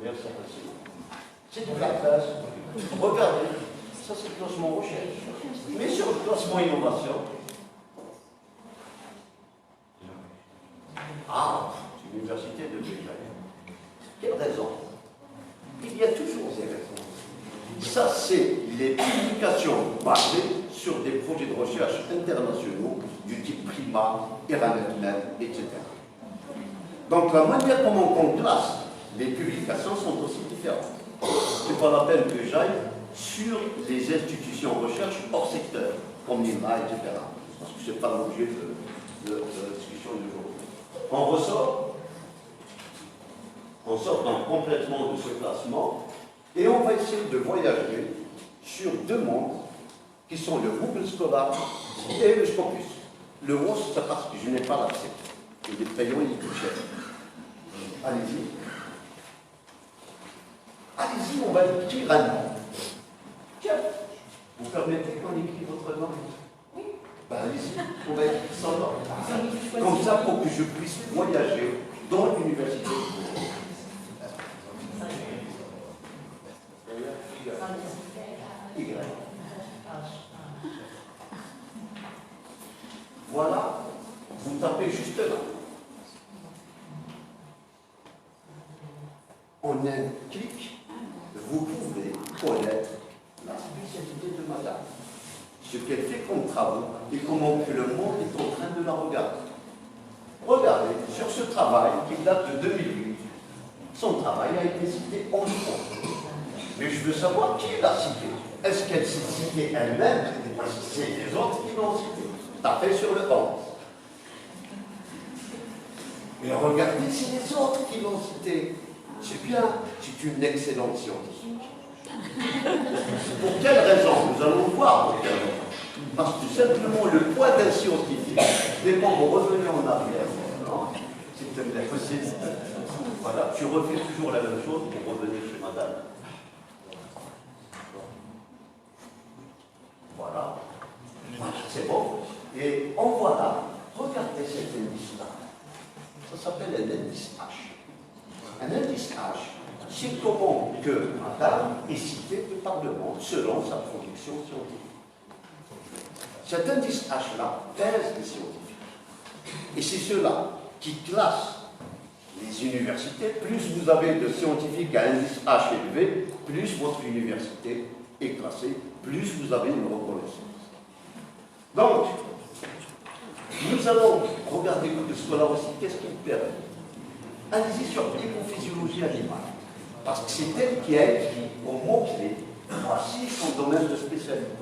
Merci, merci. C'est du Blactas. Regardez, ça c'est le classement recherche. Mais sur le classement innovation, c'est l'université de Béjaïa. Quelle raison? Il y a toujours des raisons. Ça, c'est les publications basées sur des projets de recherche internationaux du type PRIMA, Eramet, etc. Donc, la manière comment on classe les publications sont aussi différentes. Ce n'est pas la peine que j'aille sur les institutions de recherche hors secteur, comme l'INRA, etc. Parce que ce n'est pas l'objet de la discussion d'aujourd'hui. On sort donc complètement de ce classement et on va essayer de voyager sur deux mondes qui sont le Google Scholar et le Scopus. Le WOS, c'est parce que je n'ai pas l'accès. Il est payant, il est tout cher. Allez-y. Allez-y, on va écrire un nom. Tiens, vous permettez qu'on écrit votre nom? Oui. Ben allez-y, on va écrire son nom. Comme ça, pour que je puisse voyager dans l'université. Y. Voilà, vous tapez juste là. En un clic, vous pouvez connaître la spécialité de madame, ce qu'elle fait comme travaux et comment que le monde est en train de la regarder. Regardez, sur ce travail qui date de 2008, son travail a été cité 11 fois. Mais je veux savoir qui l'a cité. Est-ce qu'elle s'est citée elle-même? C'est les autres qui l'ont cité. Tapez sur le 11. Mais regardez, c'est les autres qui l'ont cité. C'est bien, c'est une excellente scientifique. Pour quelle raison? Nous allons voir pour quelle raison. Parce que simplement le poids d'un scientifique dépend de revenir en arrière. C'est impossible. Voilà, tu refais toujours la même chose pour revenir chez madame. Voilà. C'est bon. Et en voilà, regardez cet indice-là. Ça s'appelle un indice H. Un indice H, c'est comment que madame est citée par le monde selon sa production scientifique. Cet indice H-là pèse les scientifiques. Et c'est cela qui classe les universités. Plus vous avez de scientifiques à indice H élevé, plus votre université est classée, plus vous avez une reconnaissance. Donc, nous allons regarder le Scholar aussi, qu'est-ce qu'il permet. Allez-y sur l'écophysiologie animale, parce que c'est elle qui a écrit au mot-clé, voici son domaine de spécialité.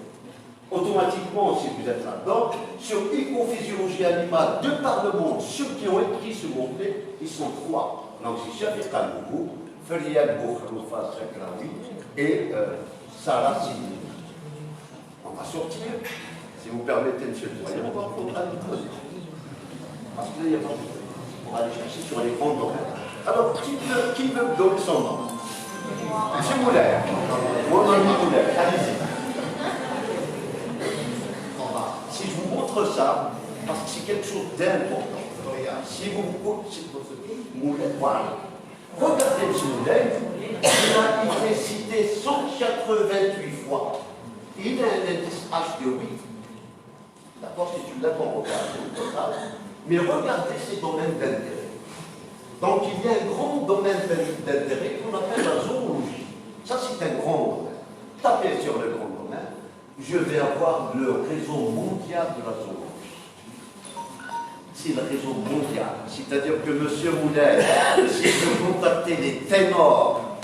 Automatiquement, si vous êtes là-dedans, sur l'écophysiologie animale, de par le monde, ceux qui ont écrit ce mot-clé, ils sont trois. Donc c'est Shafiq Al-Mougou, Ferial Boukhroufa Chakraoui et Sarah Sidi. On va sortir, si vous permettez, monsieur le président, on va prendre un peu. Parce que là, il y a pas de... On va aller chercher sur les grands domaines. Alors, qui veut me donner son nom? Monsieur Moulin. Mon ami Moulin, allez-y. Si je vous montre ça, parce que c'est quelque chose d'important. Si vous Moulin, voilà. Regardez M. Moulin, il est cité 188 fois. Il a un indice H de 8. D'accord, c'est une lettre en regard au total. Mais regardez ces domaines d'intérêt. Donc il y a un grand domaine d'intérêt qu'on appelle la zoologie. Ça, c'est un grand domaine. Tapez sur le grand domaine, je vais avoir le réseau mondial de la zoologie. C'est le réseau mondial. C'est-à-dire que M. Moulin, si vous contactez les ténors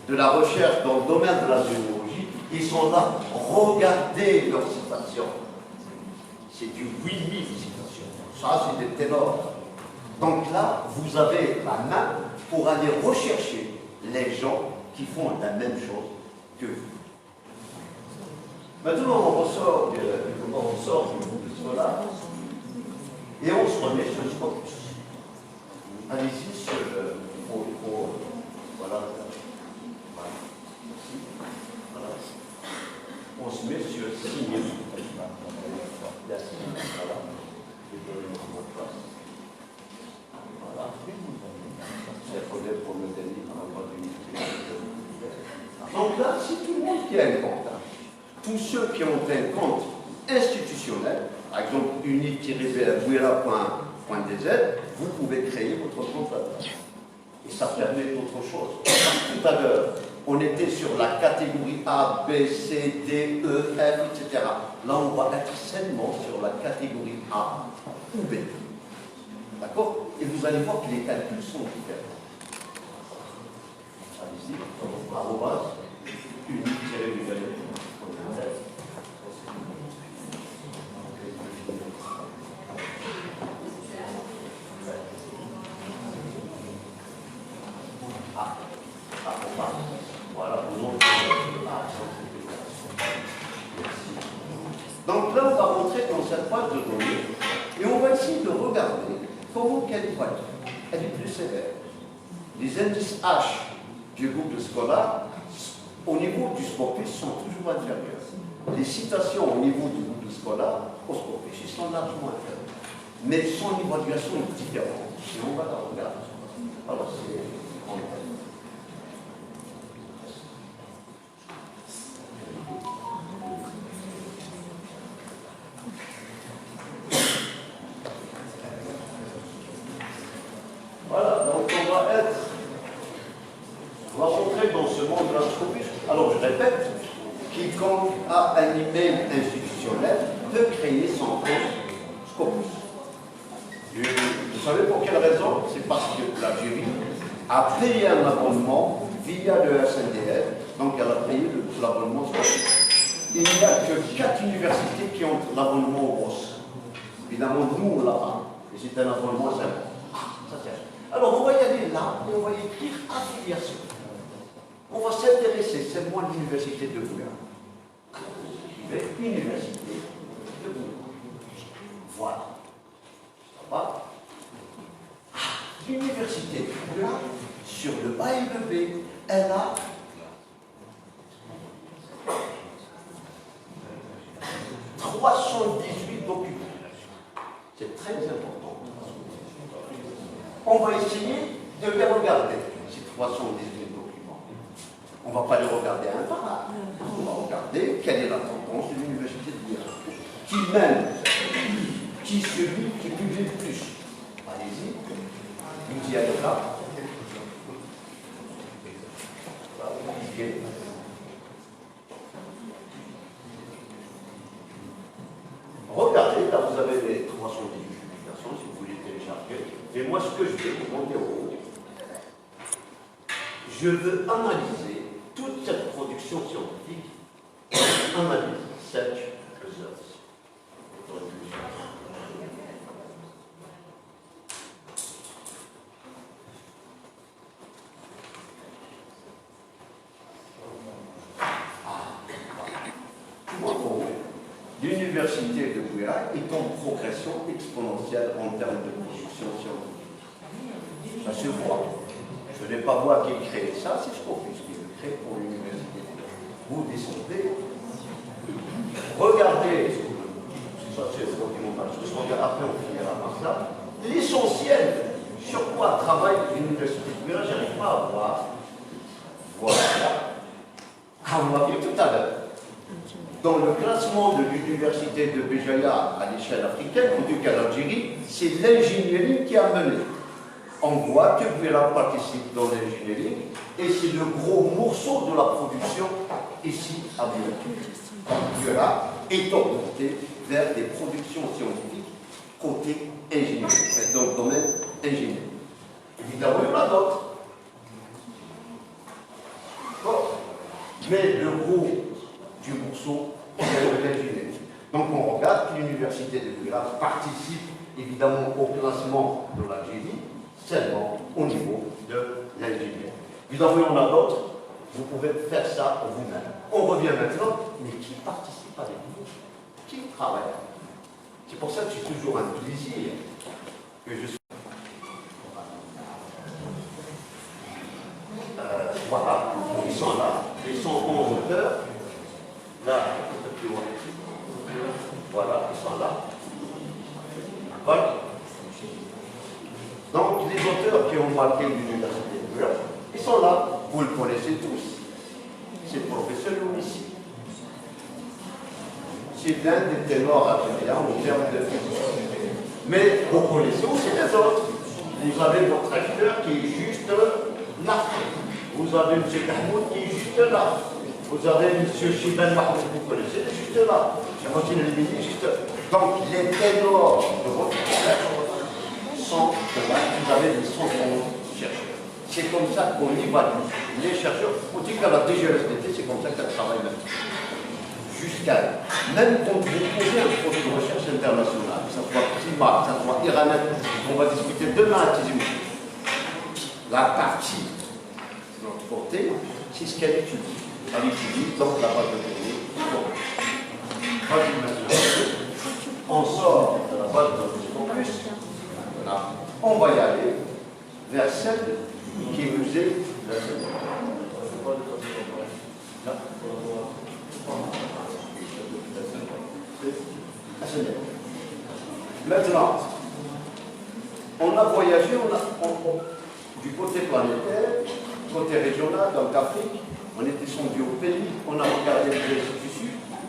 de la recherche dans le domaine de la zoologie, ils sont là. Regardez leurs citations. C'est du 8000 citations. Ça, c'est des ténors. Donc là, vous avez la main pour aller rechercher les gens qui font la même chose que vous. Maintenant, on ressort du cela et on se remet sur le scopus. Allez-y sur le... Voilà. Merci. Voilà. On se met sur le signe. La signe. Voilà. Et donnez-moi votre place. Voilà. C'est un problème pour me donner un donc là, c'est tout le monde qui a un compte. Tous ceux qui ont un compte institutionnel, par exemple uni-bouira.dz, vous pouvez créer votre compte là-dedans. Et ça permet d'autres choses. Tout à l'heure, on était sur la catégorie A, B, C, D, E, F, etc. Là, on va être seulement sur la catégorie A ou B. D'accord? Et vous allez voir que les calculs sont différents. Allez-y, arrobase, unique-du-valeur. Voilà, donc là, on va rentrer dans cette page de données et on va essayer de regarder comment qu'elle va être. Elle est plus sévère. Les indices H du Google Scholar, au niveau du Scopus, sont toujours inférieurs. Les citations au niveau du Google Scholar, au Scopus, ils sont largement inférieurs. Mais son évaluation est différente. Et on va la regarder. Alors, c'est en fait. Voilà, donc on va rentrer dans ce monde de la Scopus. Alors je répète, quiconque a un email institutionnel peut créer son compte Scopus. Vous savez pour quelle raison? C'est parce que l'Algérie a payé un abonnement via le SNDF, donc elle a payé l'abonnement Scopus. Il n'y a que 4 universités qui ont l'abonnement au boss. Évidemment, nous, on l'a pas. Et c'est un abonnement simple. Alors, on va y aller là et on va y écrire affiliation. On va s'intéresser seulement à l'université de Boulogne. Université de Boulogne. Voilà. Ça va? L'université de Boulogne, sur le A et le B, elle a 318 documents. C'est très important. On va essayer de les regarder, ces 318 documents. On ne va pas les regarder un par un. On va regarder quelle est la tendance de l'université de Boulogne. Qui mène, qui celui qui publie le plus. Allez-y, vous y allez là. Regardez, là vous avez les 318 publications, si vous voulez télécharger. Et moi, ce que je vais vous demander au haut, je veux analyser toute cette production scientifique, analyse, search, results. L'université de Boulogne est en progression exponentielle en termes de production scientifique. Ça se voit. Ce n'est pas moi qui ai créé ça, c'est Scopus qui le crée pour l'université. Vous descendez, regardez, ça c'est le documentation, après on finira par ça, l'essentiel sur quoi travaille l'université de Béjaïa, j'arrive pas à voir. Voilà. Ah, on l'a vu tout à l'heure. Dans le classement de l'université de Béjaïa à l'échelle africaine, on dit qu'à l'Algérie, c'est l'ingénierie qui a mené. On voit que Béjaïa participe dans l'ingénierie et c'est le gros morceau de la production ici à Béjaïa. Béjaïa est orienté vers des productions scientifiques côté ingénierie, dans le domaine ingénierie. Évidemment, il y en a d'autres. Bon. Mais le gros du morceau, c'est de l'ingénierie. Donc on regarde que l'université de Béjaïa participe évidemment au classement de l'Algérie, seulement au niveau de l'ingénierie. Évidemment, il y en a d'autres, vous pouvez faire ça vous-même. On revient maintenant, mais qui participe avec vous? Qui travaille? C'est pour ça que c'est toujours un plaisir que je suis. Voilà, ils sont là, ils sont 11 auteurs. Là, voilà, ils sont là. Voilà. Donc, les auteurs qui ont marqué l'université de Béjaïa, ils sont là. Vous le connaissez tous. C'est le professeur Louis. C'est l'un des ténors algériens en termes de physique. Mais vous connaissez aussi les autres. Vous avez votre acteur qui est juste là. Vous avez M. Kahmoud qui est juste là. Vous avez M. Chiban Mahmoud, vous connaissez, juste là. M. Elmini, juste là. Donc les ténors de votre recherche sont là. Vous avez des centaines de chercheurs. C'est comme ça qu'on évalue les chercheurs. On dit qu'à la DGSDT, c'est comme ça qu'elle travaille maintenant. Jusqu'à, même quand vous posez un projet de recherche international, que ce soit climat, que ce soit iranien, on va discuter demain à Tizi Ouzou. La partie de notre côté, c'est ce qu'elle étudie. Elle étudie donc la base de données. On sort de la base de données Scopus. On va y aller vers celle qui nous est la seule. Maintenant, on a voyagé du côté planétaire, côté régional, donc Afrique, on est descendu au pays, on a regardé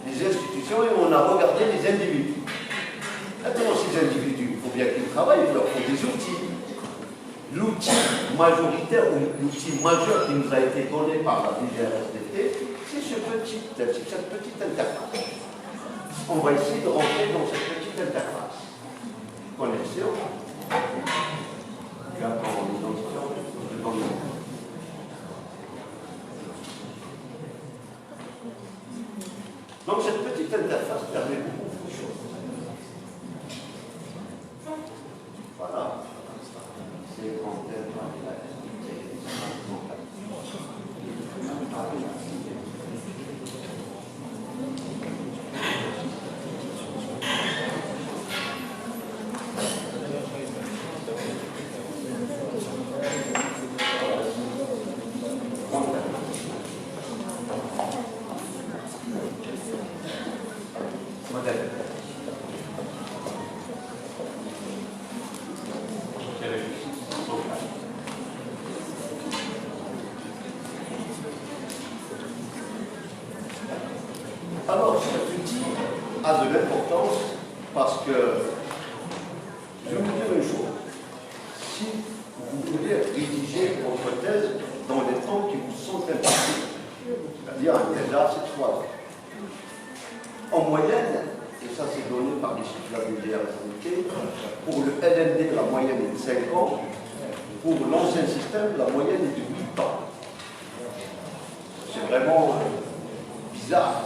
les institutions et on a regardé les individus. Maintenant, ces individus, il faut bien qu'ils travaillent, il leur faut des outils. L'outil majoritaire ou l'outil majeur qui nous a été donné par la DGSDT, c'est cette petite interface. On va essayer de rentrer dans cette petite interface. Connexion. Donc cette petite interface permet beaucoup de choses. Voilà. C'est grand thème. Alors, cet outil a de l'importance parce que, je vais vous dire une chose, si vous voulez rédiger votre thèse dans les temps qui vous sont impartis, c'est-à-dire un thésard, c'est 3 ans. En moyenne, et ça c'est donné par les chiffres de la DGSDT, pour le LND, la moyenne est de 5 ans, pour l'ancien système, la moyenne est de 8 ans. C'est vraiment bizarre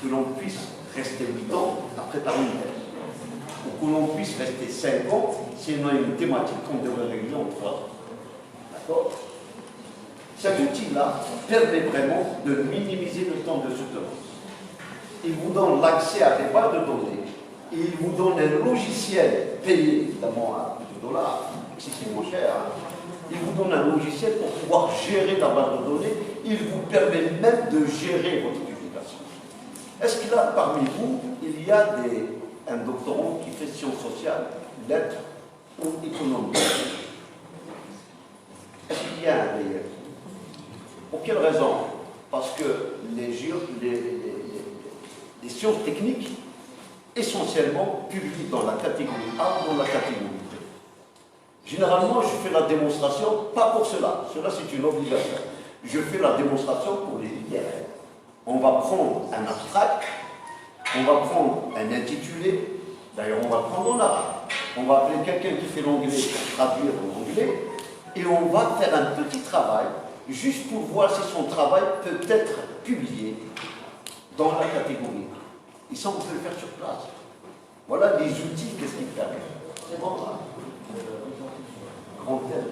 que l'on puisse rester 8 ans après ta une thèse, ou que l'on puisse rester 5 ans si on a une thématique qu'on devrait régler en 3 ans. D'accord? Cet outil-là permet vraiment de minimiser le temps de soutenance. Il vous donne l'accès à des bases de données, et il vous donne un logiciel payé, évidemment à $, excessivement cher, Il vous donne un logiciel pour pouvoir gérer la base de données. Il vous permet même de gérer votre publication. Est-ce qu'il y a parmi vous, il y a un doctorant qui fait sciences sociales, lettres ou économie? Est-ce qu'il y a un réel? Pour quelle raison? Parce que les sciences techniques, essentiellement, publient dans la catégorie A ou dans la catégorie B. Généralement, je fais la démonstration, pas pour cela. Cela, c'est une obligation. Je fais la démonstration pour les littéraires. On va prendre un abstract, on va prendre un intitulé, d'ailleurs, on va prendre en arabe. On va appeler quelqu'un qui fait l'anglais pour traduire en anglais, et on va faire un petit travail, juste pour voir si son travail peut être publié dans la catégorie. Et ça, on peut le faire sur place. Voilà les outils, qu'est-ce qu'ils permettent. C'est bon, là. Grand thème.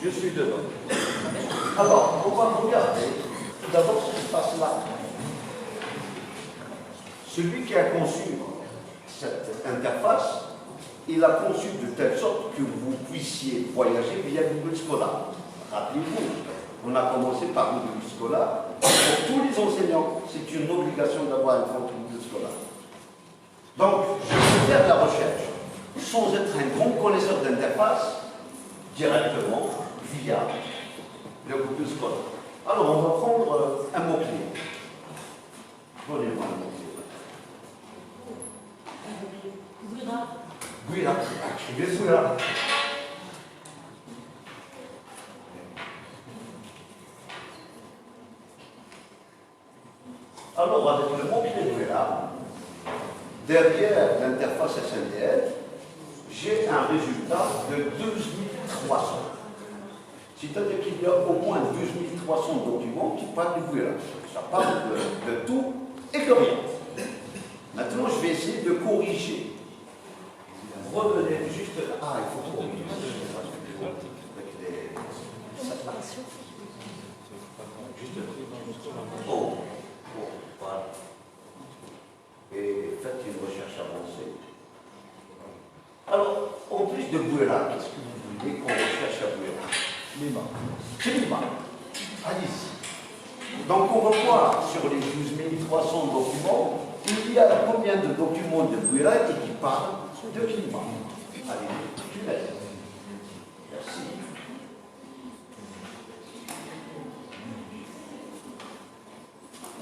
Je suis dedans. Alors, on va regarder tout d'abord ce qui se passe là. Celui qui a conçu cette interface, il a conçu de telle sorte que vous puissiez voyager via Google Scholar. Rappelez-vous, on a commencé par Google Scholar. Pour tous les enseignants, c'est une obligation d'avoir un compte Google Scholar. Donc, je peux faire de la recherche sans être un grand connaisseur d'interface directement via le Google Scholar. Alors, on va prendre un mot-clé. Donnez-moi un mot-clé. Guira. Écrivez Guira. Alors, avec le mot-clé Guira, derrière l'interface SNDL, j'ai un résultat de 2300. C'est-à-dire qu'il y a au moins 2300 documents qui parlent du Guira. Ça parle de tout et de rien. Maintenant, je vais essayer de corriger. Revenez juste là. Ah, il faut corriger. Avec les séparations. Juste là. Bon, voilà. Et faites une recherche avancée. Alors, en plus de Guira, qu'est-ce que vous voulez qu'on recherche à Guira? Climat. Allez-y. Donc, on va voir sur les 12 300 documents, il y a combien de documents de Guira et qui parlent de climat. Allez, tu laisses. Merci.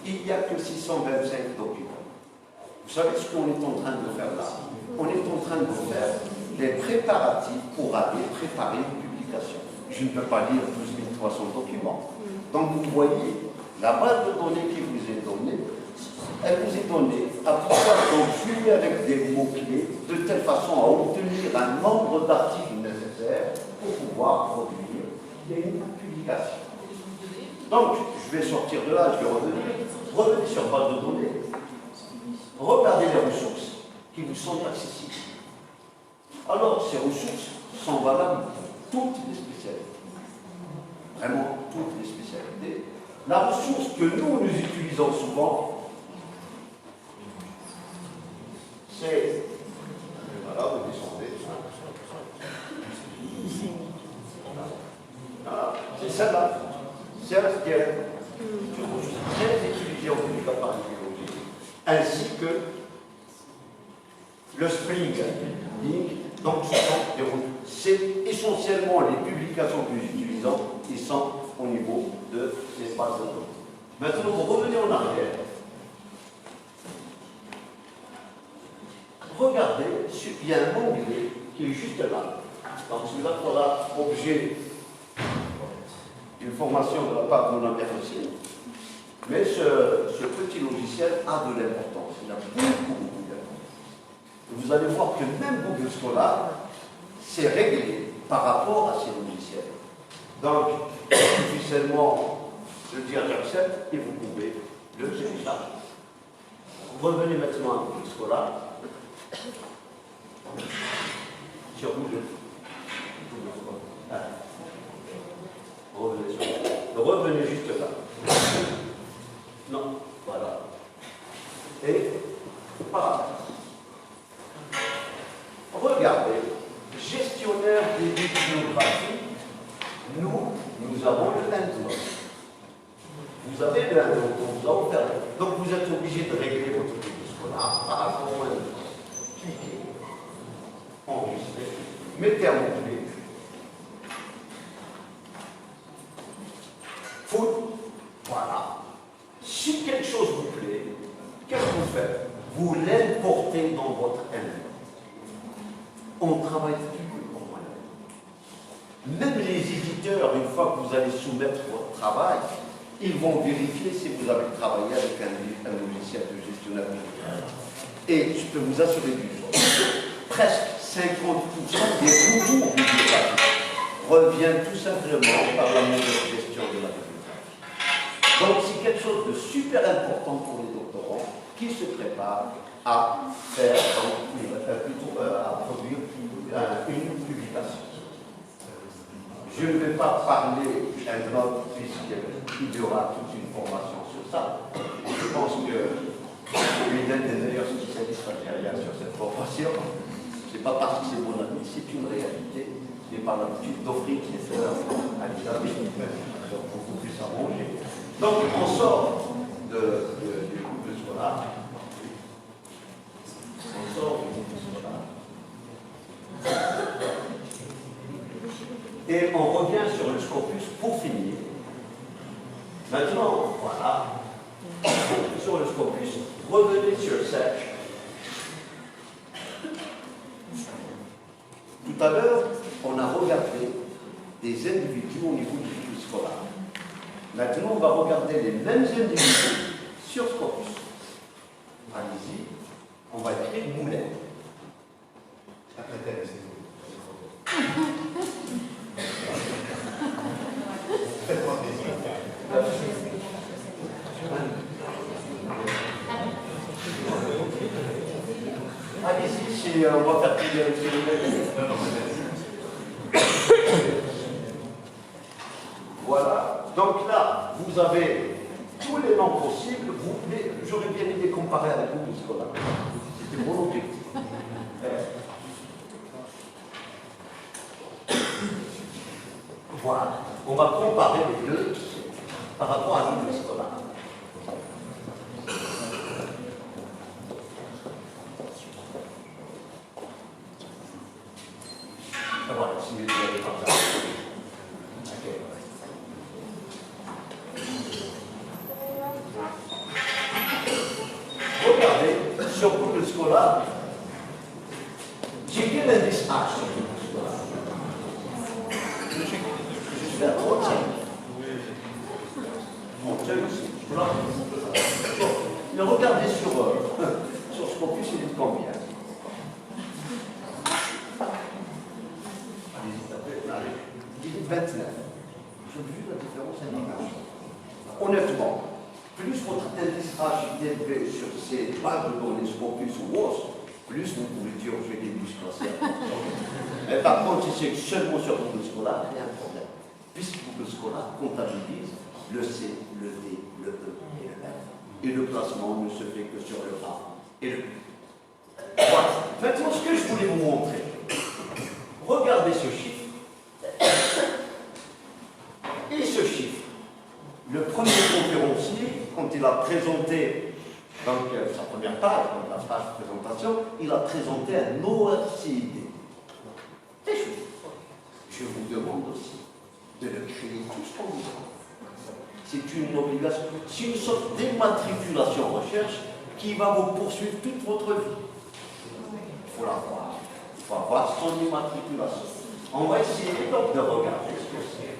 Il n'y a que 625 documents. Vous savez ce qu'on est en train de faire là? On est en train de faire des préparatifs pour aller préparer une publication. Je ne peux pas lire 12 300 documents. Donc vous voyez, la base de données qui vous est donnée, elle vous est donnée à pouvoir confluer avec des mots-clés de telle façon à obtenir un nombre d'articles nécessaires pour pouvoir produire une publication. Donc, je vais sortir de là, je vais revenir. Revenez sur base de données. Regardez les ressources qui vous sont accessibles. Alors, ces ressources sont valables pour toutes les spécialités. Vraiment, toutes les spécialités. La ressource que nous utilisons souvent, c'est... Voilà, vous descendez. Voilà, c'est celle-là. C'est un STL. Très utilisé en public par l'idéologie, ainsi que le Spring Link. Donc, c'est essentiellement les publications que nous utilisons qui sont au niveau de ces bases de données. Maintenant, pour revenir en arrière, regardez, il y a un onglet qui est juste là. Donc celui-là fera objet d'une formation de la part de mon aussi. Mais ce petit logiciel a de l'importance. Il a beaucoup d'importance. Vous allez voir que même Google Scholar, c'est réglé par rapport à ces logiciels. Donc, il suffit seulement de dire j'accepte et vous pouvez le télécharger. Revenez maintenant à Google Scholar. Sur Google. Revenez juste là. Non, voilà. Et paramètres. Regardez, gestionnaire des bibliographies, nous avons le endnote. Vous avez le endnote, on vous a offert. Donc vous êtes obligé de régler votre Google Scholar par rapport au endnote. Cliquez, enregistrez, mettez un mot-clé. Voilà. Si quelque chose vous plaît, qu'est-ce que vous faites? Vous l'importez dans votre endnote. On travaille toujours en moyen. Même les éditeurs, une fois que vous allez soumettre votre travail, ils vont vérifier si vous avez travaillé avec un logiciel de gestionnaire bibliographique. Et je peux vous assurer d'une chose, presque 50% des retours bibliographiques reviennent tout simplement par la mauvaise gestion de la bibliographie. Donc c'est quelque chose de super important pour les doctorants qui se préparent à faire, à produire une publication. Je ne vais pas parler d'un autre puisqu'il y aura toute une formation sur ça. Je pense que l'une des meilleurs spécialistes algériens sur cette formation, ce n'est pas parce que c'est mon ami, c'est une réalité. Je n'ai pas l'habitude d'offrir les fleurs à l'Italie, donc beaucoup plus à manger. Donc on sort du Google Scholar. On sort du Google Scholar. Et on revient sur le Scopus pour finir. Maintenant, voilà. Sur le Scopus, revenez sur Search. Tout à l'heure, on a regardé des individus au niveau du Google Scholar. Maintenant, on va regarder les mêmes individus sur Scopus. Allez-y, on va écrire Moulin. Allez-y, on va faire plus de voilà. Donc là, vous avez tous les noms possibles. J'aurais bien aimé comparer avec Google Scholar. C'était mon objectif. Voilà. On va comparer les deux par rapport à Google Scholar. Voilà, si vous avez pas ça. Regardez, sur Google Scholar, j'ai mis l'indice H sur Google Scholar. Je suis à droite. Bon, tiens aussi. Mais regardez sur Scopus, il est combien? Allez, il est 29. J'ai vu la différence indication. Honnêtement, plus votre indice H est élevé sur ces bases de données Scopus ou autres, plus vous pouvez dire je vais des muscles classiques. Mais par contre, si c'est seulement sur Google Scholar, il y a un problème. Puisque Google Scholar comptabilise le C, le D, le E et le F. Et le classement ne se fait que sur le A et le B. Voilà. Maintenant, ce que je voulais vous montrer, regardez ce chiffre. Et ce chiffre, le premier conférencier, quand il a présenté donc, sa première page, donc la page de présentation, il a présenté un ORCID. Des chiffres. Je vous demande aussi de le créer tous en même temps. C'est une obligation, c'est une sorte d'immatriculation en recherche qui va vous poursuivre toute votre vie. faut l'avoir. Il faut avoir son immatriculation. On va essayer donc de regarder ce que c'est.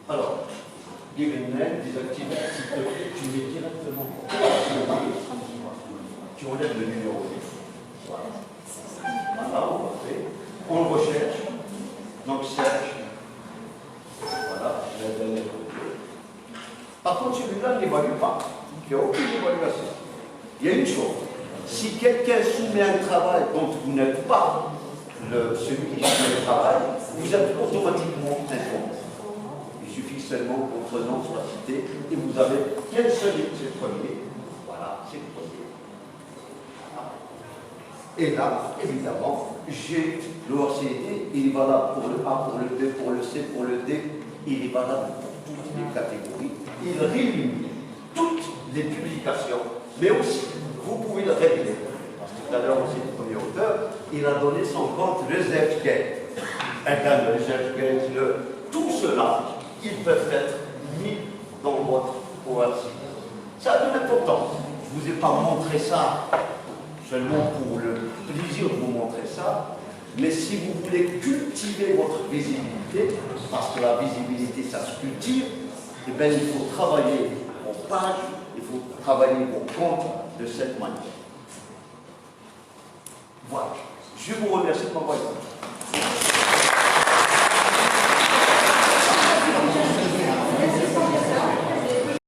Alors, Guérinel, désactivé, s'il te plaît, tu mets directement. Tu enlèves le numéro. Voilà, on va faire. On le recherche. Donc, Serge. Voilà, la dernière côté. Par contre, celui-là n'évalue pas. Il n'y a aucune évaluation. Il y a une chose. Si quelqu'un soumet un travail dont vous n'êtes pas celui qui soumet le travail, vous êtes automatiquement informé. Il suffit seulement que votre nom soit cité et vous avez quel seul c'est le premier. Voilà, c'est le premier. Et là, évidemment, j'ai le ORCD, il est valable pour le A, pour le B, pour le C, pour le D, il est valable pour toutes les catégories. Il réunit toutes les publications, mais aussi, vous pouvez le régler. Parce que tout à l'heure, aussi, le premier auteur, il a donné son compte ResearchGate. Le ResearchGate, tout cela, ils peuvent être mis dans votre ORCD. Ça a de l'importance. Je ne vous ai pas montré ça seulement pour le plaisir de vous montrer ça, mais si vous voulez cultiver votre visibilité, parce que la visibilité, ça se cultive, eh bien, il faut travailler vos pages, il faut travailler vos comptes de cette manière. Voilà. Je vous remercie de m'avoir écouté.